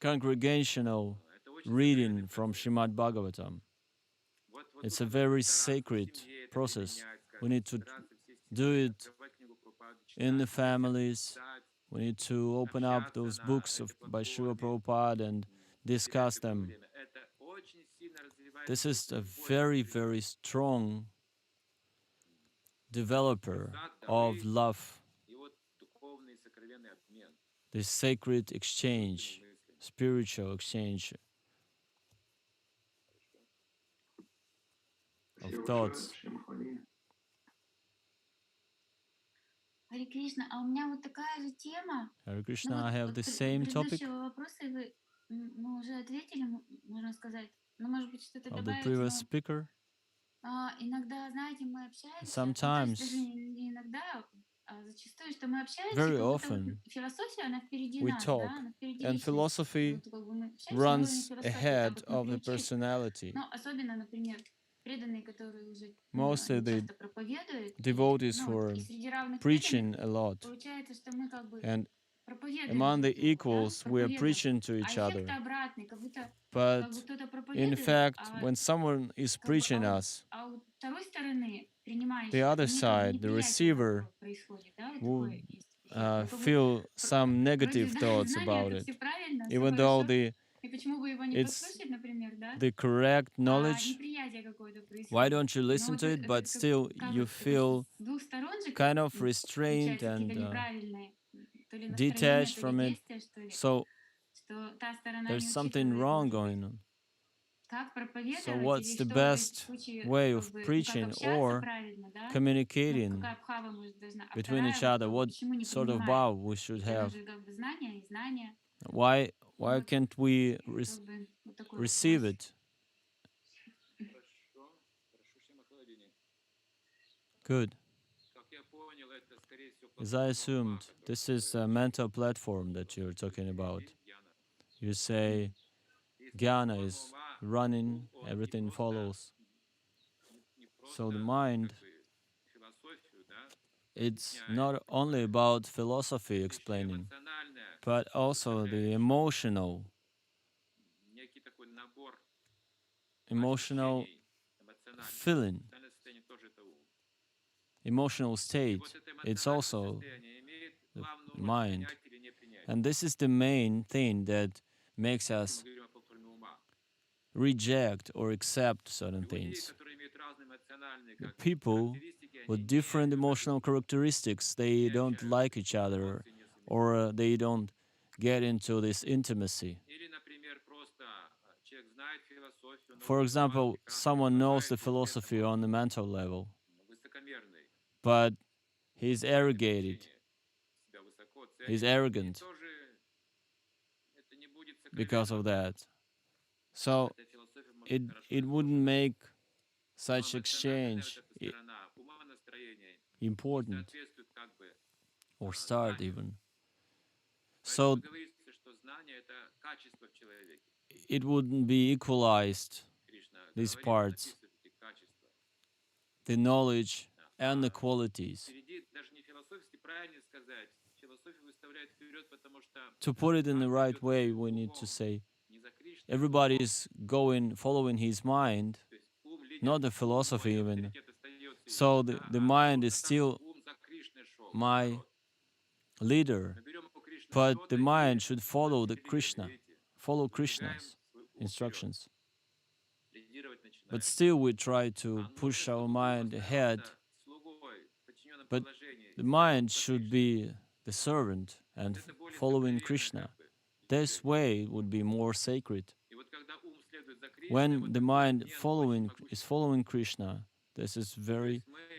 congregational reading from Shrimad Bhagavatam. It's a very sacred process. We need to do it in the families. We need to open up those books by Srila Prabhupada and discuss them. This is a very, very strong developer of love. This sacred exchange, spiritual exchange of thoughts. Харе Кришна, а у меня вот такая же тема. Hare Krishna, I have the same topic Предыдущего вопроса вы мы уже ответили, можно сказать. Но, может быть, что-то of the добавить. previous speaker. Иногда, знаете, мы общаемся. Sometimes Ну, то есть даже не иногда, зачастую, что мы общаемся, Very как будто вот often философия, она впереди we нас, да, talk, она впереди and личности. philosophy Вот как бы мы общаемся на уровне runs философии, так ahead вот мы of the приучились. personality. Но особенно, например, преданные, которые уже, Mostly они the часто проповедуют, и, devotees ну, who вот, are и среди равных preaching преданных a lot, получается, что мы как бы and проповедуем among друг the другу, да, equals we are проповедуем. preaching to А each эффект other. обратный, как будто But как бы кто-то in проповедует, fact, when someone is как бы, preaching us, а у второй стороны, the принимающей, other у нее как бы side, the неприятие receiver, такое происходит, да, и would такой есть эффект. Ну, как бы feel some вроде negative thoughts знание about это it, все правильно, все even though хорошо, и почему бы его не it's послушать, например, да? the correct А knowledge. неприятие какое-то Why происходит. don't you Но listen to it? это But как, still, как you вот это feel с двух сторон же kind of restrained получается какие-то and неправильные, то ли настроения, detached то ли from it. действия, что ли, So что та сторона there's не something учитывает, wrong может быть, going on. как So проповедовать или what's the что в best случае, way как of бы, ну, как preaching общаться or правильно, да? Ну, communicating какая бхава может должна, а between вторая each вот other? как бы What почему не sort of принимает? vow we should Ведь оно have? же как бы знание и знание. Why И why вот can't we как бы вот такой receive вопрос. it? Good. As I assumed, this is a mental platform that you're talking about. You say jnana is running, everything follows. So the mind, it's not only about philosophy explaining, but also the emotional feeling, emotional state. It's also the mind. And this is the main thing that makes us reject or accept certain things. People with different emotional characteristics, they don't like each other, or they don't get into this intimacy. For example, someone knows the philosophy on the mental level, but he's arrogated, he's arrogant because of that. So it wouldn't make such exchange important or start even. So it wouldn't be equalized, these parts, the knowledge and the qualities. To put it in the right way, we need to say everybody is going, following his mind, not the philosophy even. So the mind is still my leader, but the mind should follow the Krishna, follow Krishna's instructions. But still we try to push our mind ahead, but the mind should be the servant and following Krishna. This way would be more sacred. When the mind is following Krishna, this is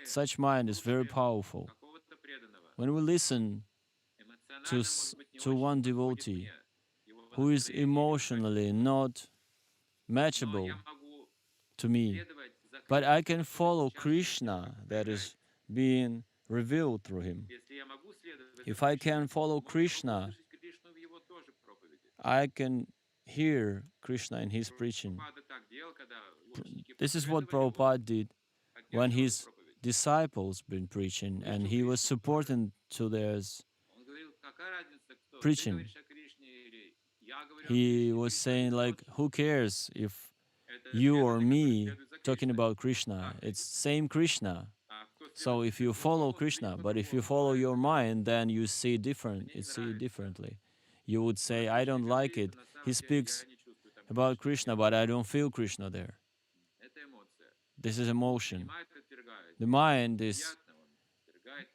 such mind is very powerful. When we listen to one devotee who is emotionally not matchable to me, but I can follow Krishna that is being revealed through him. If I can follow Krishna, I can hear Krishna in his preaching. This is what Prabhupada did when his disciples been preaching, and he was supporting to their preaching. He was saying like, who cares if you or me talking about Krishna? It's same Krishna. So if you follow Krishna, but if you follow your mind, then you see it differently. You would say, I don't like it. He speaks about Krishna, but I don't feel Krishna there. This is emotion. The mind is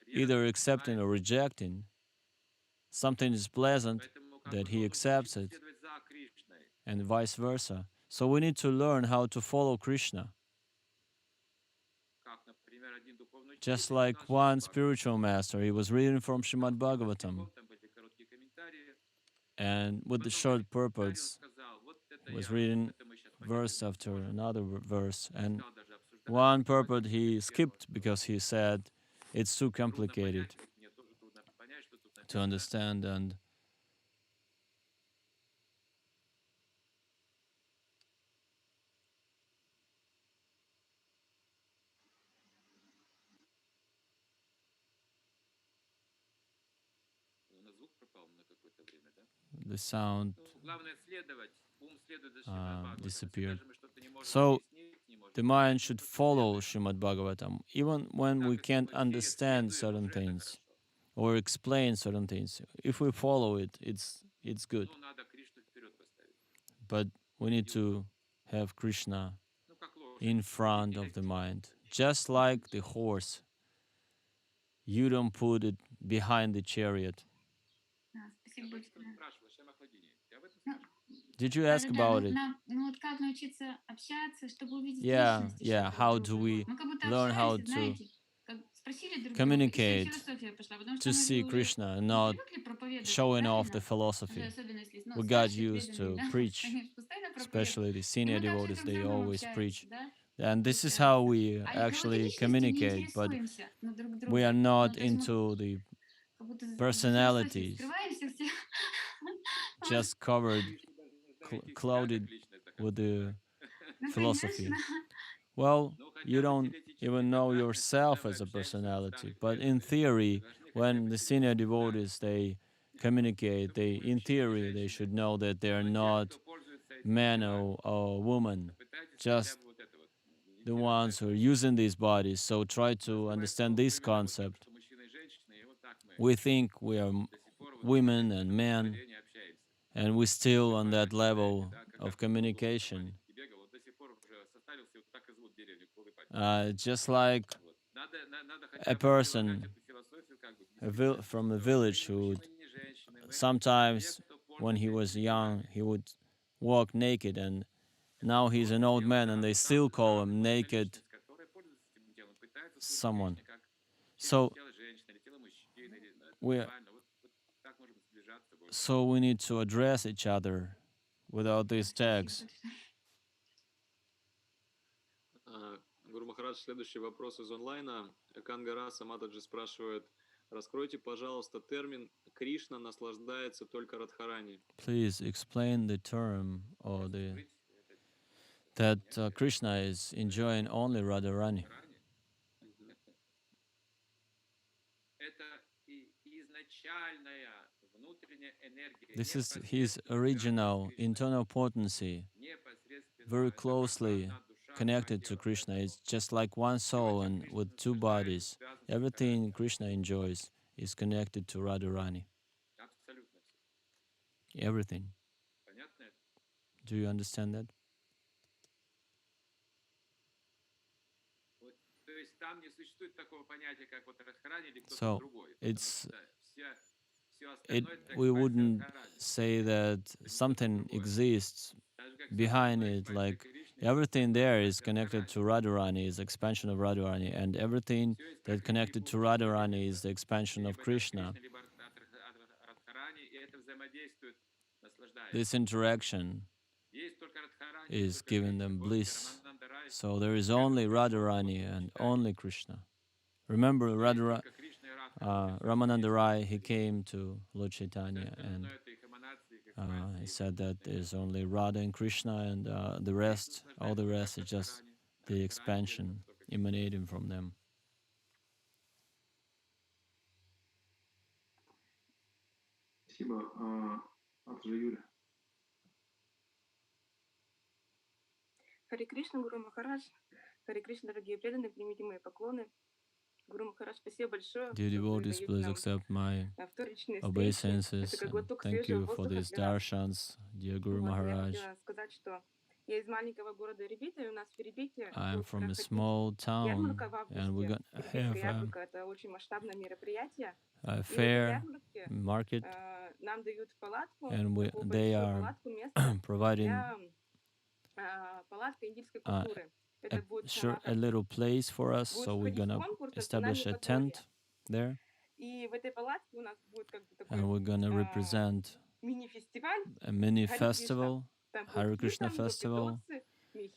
either accepting or rejecting. Something is pleasant, that he accepts it, and vice versa. So we need to learn how to follow Krishna. Just like one spiritual master, he was reading from Shrimad Bhagavatam, and with the short purports, he was reading verse after another verse, and one purport he skipped because he said it's too complicated. to understand. And the sound disappeared. So the mind should follow Shrimad Bhagavatam, even when we can't understand certain things or explain certain things. If we follow it, it's good. But we need to have Krishna in front of the mind, just like the horse. You don't put it behind the chariot. Спасибо большое. Did you ask about it? Вот как научиться общаться, чтобы увидеть Yeah, личность yeah. еще How друг do друга. we Мы как будто learn how общаемся, to знаете, как спросили друг друга, и communicate, философия пошла, потому что to мы see же уже Krishna and не not привыкли проповедовать, showing off the правильно? Уже philosophy? особенно если We got старшие used преданные, to да, preach, они же постоянно проповедуют. especially the И senior мы также devotees, друг с they другом always preach. общаемся, да, And this is how получается. we А вот actually личностью не communicate, but интересуемся, но друг we are другом. Ну, not то есть мы into the как будто в философии personalities, скрываемся все. just covered, clouded with the Ну, philosophy. конечно. Well, you don't even know yourself as a personality, but in theory, when the senior devotees, they communicate, in theory, they should know that they are not man or woman, just the ones who are using these bodies. So try to understand this concept. We think we are women and men, and we're still on that level of communication. Just like a person from a village who sometimes, when he was young, he would walk naked, and now he's an old man, and they still call him naked someone. So we need to address each other without these tags. Гуру Махарадж, следующий вопрос из онлайна. Кангара Саматаджи спрашивает: раскройте, пожалуйста, термин «Кришна наслаждается только Радхарани». Please explain the term or that Krishna is enjoying only Radharani. This is his original internal potency, very closely connected to Krishna. It's just like one soul and with two bodies. Everything Krishna enjoys is connected to Radharani. Everything. Do you understand that? So we wouldn't say that something exists behind it, like everything there is connected to Radharani, is expansion of Radharani, and everything that connected to Radharani is the expansion of Krishna. This interaction is giving them bliss. So there is only Radharani and only Krishna. Remember Ramananda Rai, he came to Lord Chaitanya and he said that there's only Radha and Krishna, and all the rest is just the expansion emanating from them. Спасибо. Юля. Харе Кришна, Гуру Махарадж. Харе Кришна, дорогие преданные, примите мои поклоны. Гуру Махарадж, спасибо большое. Dear devotees, please accept my obeisances, and thank you for these darshans, dear Guru Maharaj. I am from a small town, and we're going to have a fair market, and they are providing a little place for us, so we're gonna establish a tent there, and we're gonna represent a mini festival, Hare Krishna festival.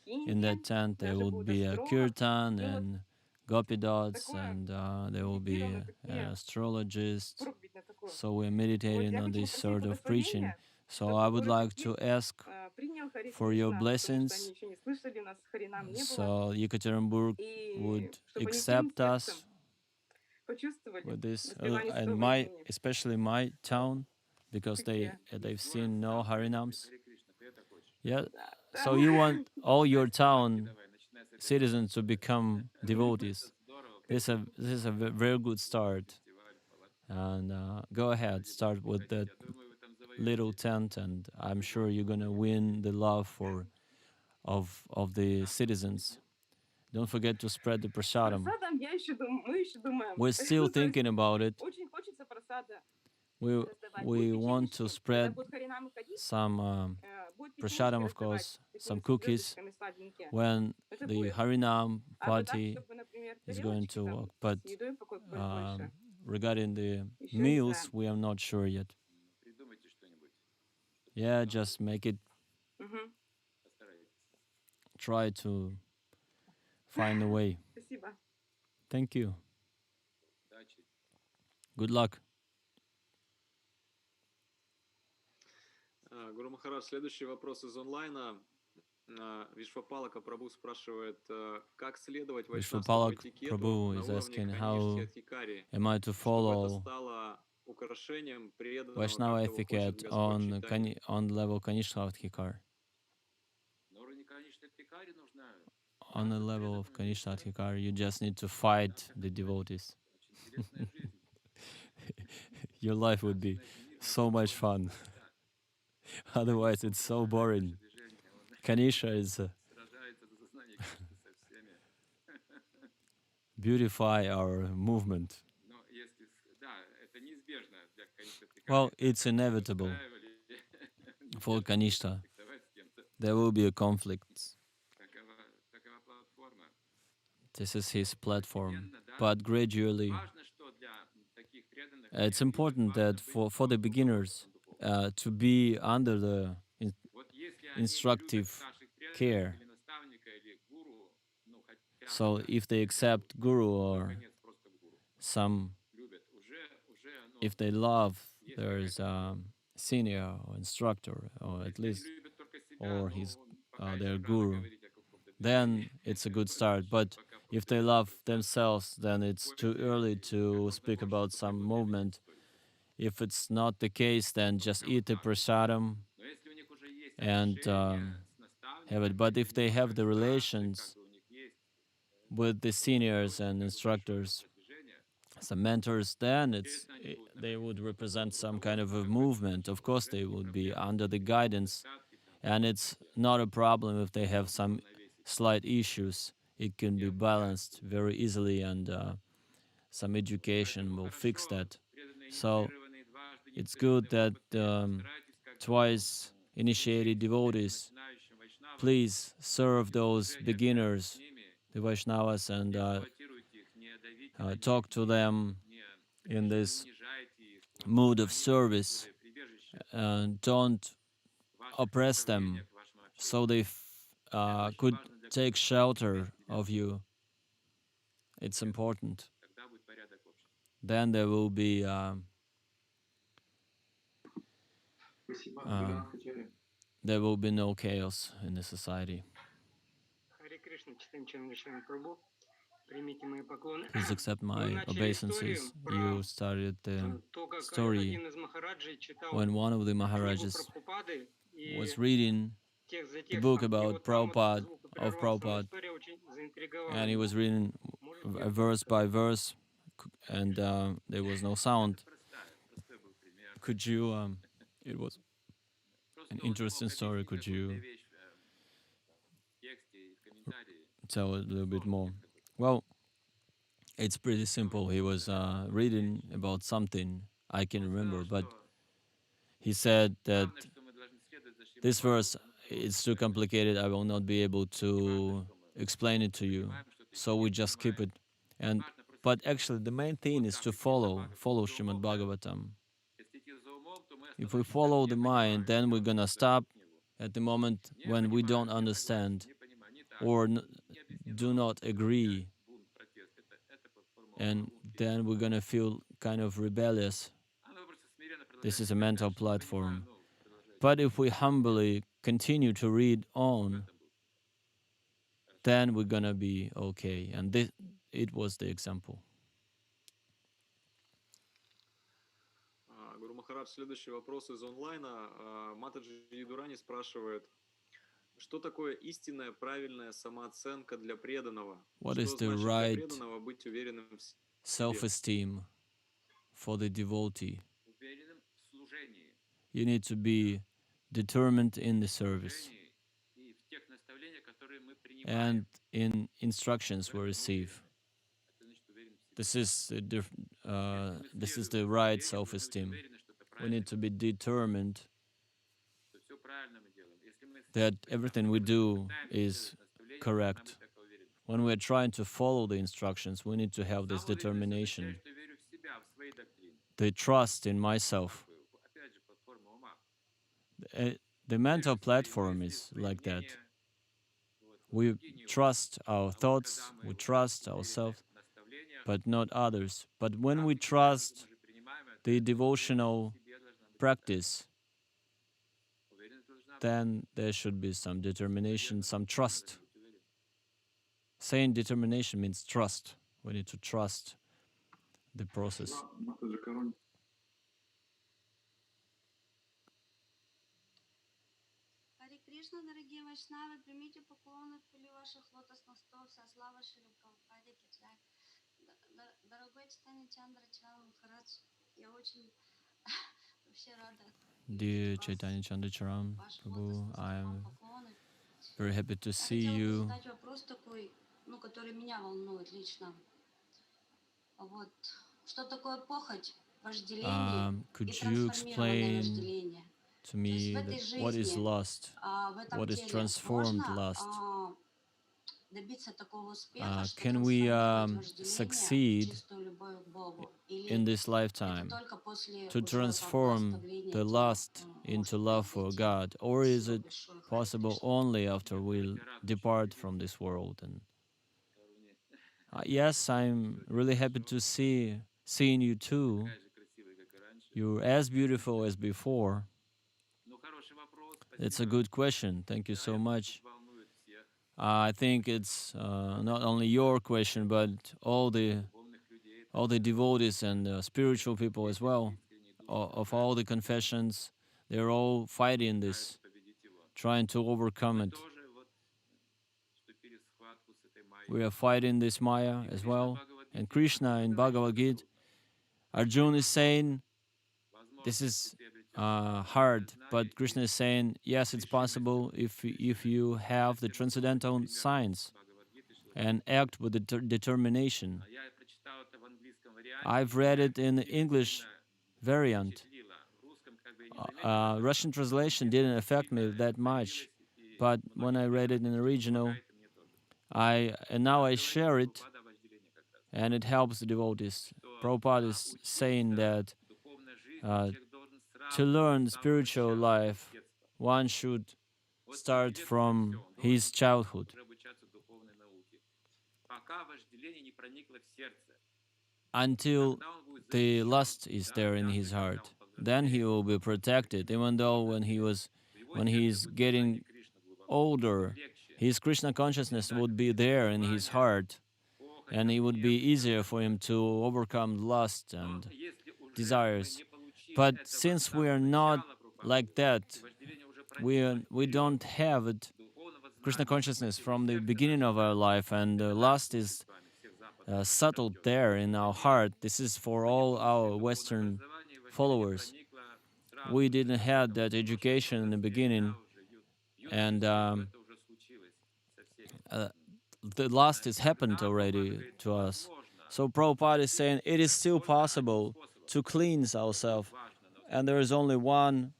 In that tent there will be a kirtan and gopi dots, and there will be an astrologist, So we're meditating on this sort of preaching. So I would like to ask for your blessings, so Yekaterinburg would accept us with this, and especially my town, because they've seen no Harinams. Yeah. So you want all your town citizens to become devotees. This is a very good start. And go ahead, start with that little tent, and I'm sure you're gonna win the love of the citizens. Don't forget to spread the prasadam. We're still thinking about it. We want to spread some prasadam, of course, some cookies when the Harinam party is going to work. But regarding the meals, we are not sure yet. Yeah, just make it. Try to find a way. Thank you. Good luck. Гуру Махарадж, следующий вопрос из онлайна. Вишвапалака Прабhu спрашивает, как следовать вайшнавскому этикету Prabhu на is уровне asking хронически how адхикари, am I to чтобы это follow стало украшением преданного Vaishnava каждого хочет etiquette Господь читания. on the level Kanishka Adhikar. On the level of Kanishka Adhikar, you just need to fight the devotees. Your life would be so much fun. Otherwise, it's so boring. Kanisha is beautify our movement. Well, it's inevitable for Kanishta. There will be a conflict. This is his platform. But gradually, it's important that for the beginners to be under the instructive care. So if they accept guru or if they love their senior or instructor, or at least, or their guru, then it's a good start. But if they love themselves, then it's too early to speak about some movement. If it's not the case, then just eat the prasadam and have it. But if they have the relations with the seniors and instructors, some mentors, then they would represent some kind of a movement. Of course, they would be under the guidance, and it's not a problem if they have some slight issues. It can be balanced very easily, and some education will fix that. So it's good that twice initiated devotees, please serve those beginners, the Vaishnavas, and talk to them in this mood of service, and don't oppress them, so they could take shelter of you. It's important. Then there will be no chaos in the society. Hare Krishna, Chaitanya Chandra Charan prabhu. Please accept my obeisances. You started the story when one of the Maharajas was reading the book about Prabhupada, and he was reading verse by verse, and there was no sound. Could you, it was an interesting story, could you tell a little bit more? Well, it's pretty simple. He was reading about something, I can remember, but he said that this verse is too complicated, I will not be able to explain it to you, so we just skip it. But actually the main thing is to follow Shrimad Bhagavatam. If we follow the mind, then we're gonna stop at the moment when we don't understand or do not agree, and then we're gonna feel kind of rebellious. This is a mental platform. But if we humbly continue to read on, then we're gonna be okay. And it was the example. Гуру Махарадж, следующий вопрос из онлайна. Матаджи Юдурани спрашивает, что такое истинная правильная самооценка для преданного? What Что is the значит для right преданного быть уверенным в себе? self-esteem for the devotee? You need to be determined in the service. And in instructions we receive. This is the right self-esteem. We need to be determined that everything we do is correct. When we're trying to follow the instructions, we need to have this determination, the trust in myself. The mental platform is like that. We trust our thoughts, we trust ourselves, but not others. But when we trust the devotional practice, then there should be some determination, some trust. Saying determination means trust. We need to trust the process. Харе Кришна, дорогие вайшнавы, примите поклоны в пыли ваших лотосных стоп, со славой Шри Прабхупаде Киджай. Дорогой Чайтанья Чандра Чаран Махарадж, я очень вообще рада. Dear Chaitanya Chandra Charan prabhu, I am very happy to see you. Задать вопрос такой, который меня волнует лично. Вот. Что такое похоть, вожделение и трансформированное вожделение? To me, what is lust, what is transformed lust. Can we succeed in this lifetime to transform the lust into love for God, or is it possible only after we depart from this world? And yes, I'm really happy to seeing you too. You're as beautiful as before. It's a good question. Thank you so much. I think it's not only your question, but all the devotees and spiritual people as well, of all the confessions. They're all fighting this, trying to overcome it. We are fighting this Maya as well. And Krishna in Bhagavad Gita, Arjuna is saying, this is hard, but Krishna is saying, yes, it's possible if you have the transcendental signs and act with determination. I've read it in the English variant. Russian translation didn't affect me that much, but when I read it in the original, now I share it, and it helps the devotees. Prabhupada is saying that to learn spiritual life, one should start from his childhood. Until the lust is there in his heart, then he will be protected. Even though when he's getting older, his Krishna consciousness would be there in his heart, and it would be easier for him to overcome lust and desires. But since we are not like that, we don't have it, Krishna consciousness from the beginning of our life, and lust is settled there in our heart. This is for all our Western followers. We didn't have that education in the beginning, and the lust has happened already to us. So Prabhupada is saying it is still possible to cleanse ourselves, and there is only one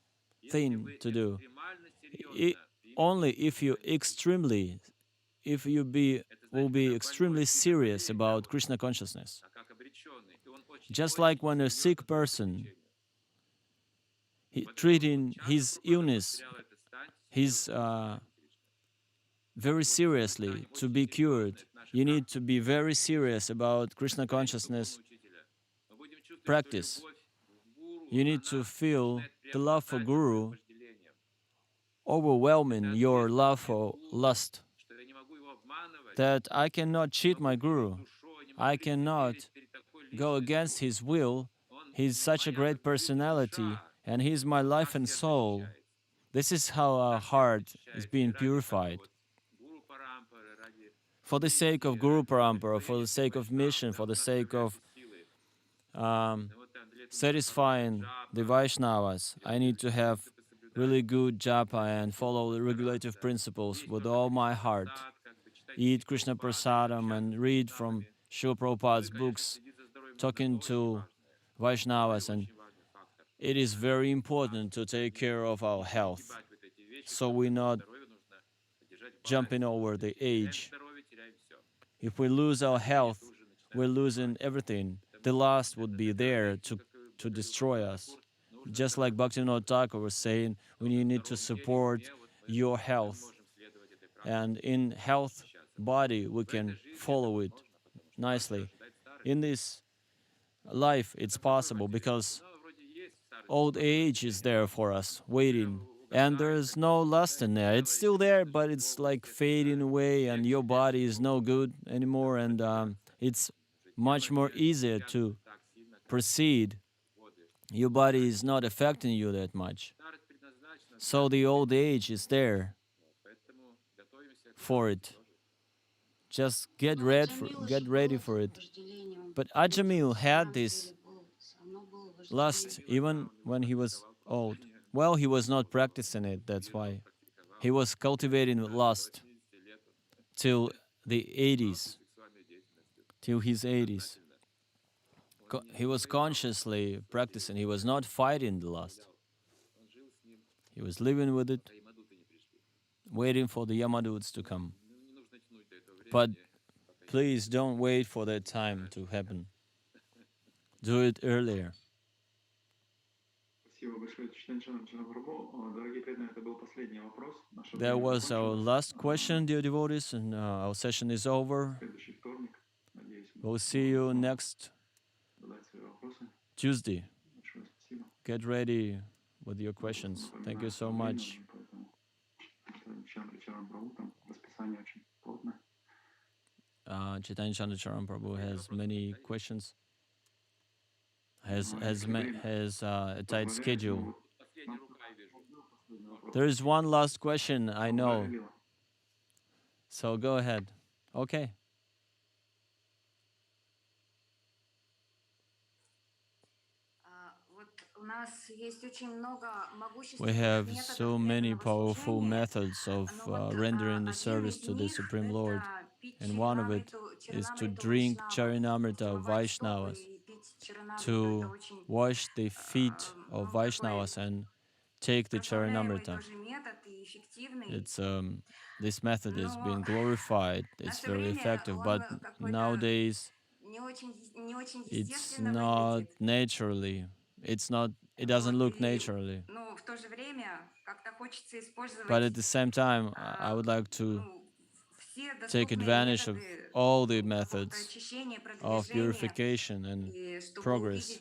thing to do. Only if you will be extremely serious about Krishna consciousness. Just like when a sick person treating his illness, he's very seriously to be cured. You need to be very serious about Krishna consciousness practice. You need to feel the love for Guru overwhelming your love for lust. That I cannot cheat my Guru. I cannot go against his will. He's such a great personality, and he's my life and soul. This is how our heart is being purified. For the sake of Guru Parampara, for the sake of mission, for the sake of satisfying the Vaishnavas, I need to have really good japa and follow the regulative principles with all my heart. Eat Krishna prasadam and read from Srila Prabhupada's books, talking to Vaishnavas, and it is very important to take care of our health, so we're not jumping over the age. If we lose our health, we're losing everything. The lust would be there to destroy us. Just like Bhaktivinoda Thakur was saying, when you need to support your health, and in health body we can follow it nicely. In this life it's possible because old age is there for us, waiting. And there's no lust in there. It's still there, but it's like fading away, and your body is no good anymore, and it's much more easier to proceed. Your body is not affecting you that much. So the old age is there for it. Just get ready for it. But Ajamil had this lust even when he was old. Well, he was not practicing it, that's why. He was cultivating lust till the 80s, till his 80s. He was consciously practicing. He was not fighting the lust. He was living with it, waiting for the Yamaduts to come. But please don't wait for that time to happen. Do it earlier. That was our last question, dear devotees, and our session is over. We'll see you next Tuesday. Get ready with your questions. Thank you so much. Chaitanya Chandra Charan prabhu has many questions. Has a tight schedule. There is one last question, I know. So go ahead. Okay. We have so many powerful methods of rendering the service to the Supreme Lord, and one of it is to drink Charanamrita of Vaishnavas, to wash the feet of Vaishnavas and take the Charanamrita. It's this method is being glorified. It's very effective, but nowadays it's not naturally. It doesn't look naturally. But at the same time, I would like to take advantage of all the methods of purification and progress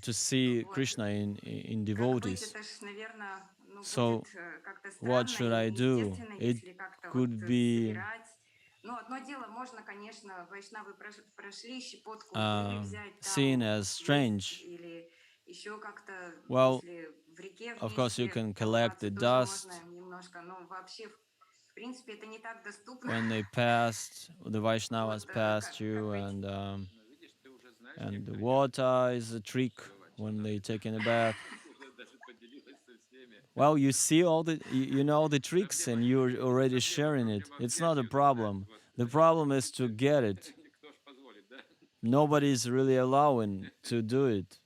to see Krishna in devotees. So what should I do? It could be seen as strange. Well, of course you can collect the dust when they passed, the Vaishnavas passed you, and the water is a trick when they take in a bath. Well, you see all the, you know the tricks, and you're already sharing it. It's not a problem. The problem is to get it. Nobody is really allowing to do it.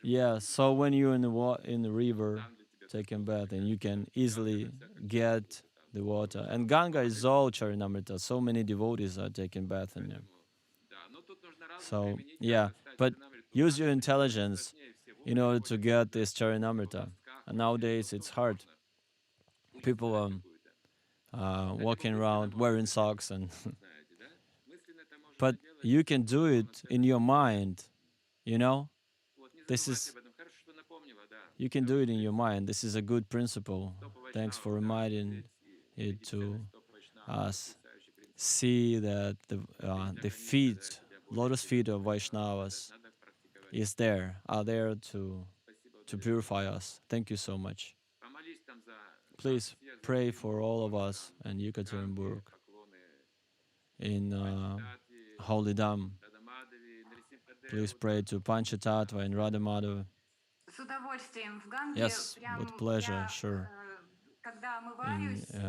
Yeah, so when you're in the river taking bath, and you can easily get the water. And Ganga is all Charanamrita. So many devotees are taking bath in there. So yeah, but use your intelligence in order to get this Charanamrita. And nowadays it's hard. People are walking around wearing socks, and but you can do it in your mind, you know? This is, you can do it in your mind. This is a good principle. Thanks for reminding it to us. See that the feet, lotus feet of Vaishnavas are there to purify us. Thank you so much. Please pray for all of us and Yekaterinburg in Holy Dham. Please pray to Panchatattva and Radha Madhava. Yes, with pleasure, sure.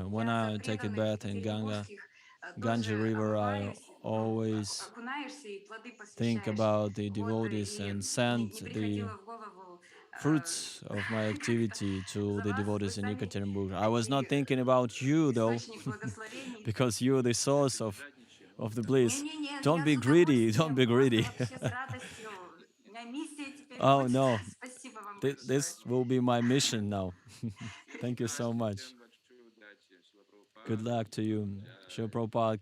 When I take a bath in Ganges River, I always think about the devotees and send the fruits of my activity to the devotees in Yekaterinburg. I was not thinking about you though, because you are the source of the bliss. Don't be greedy, don't be greedy. Oh no, this will be my mission now. Thank you so much. Good luck to you. Shri Prabhupada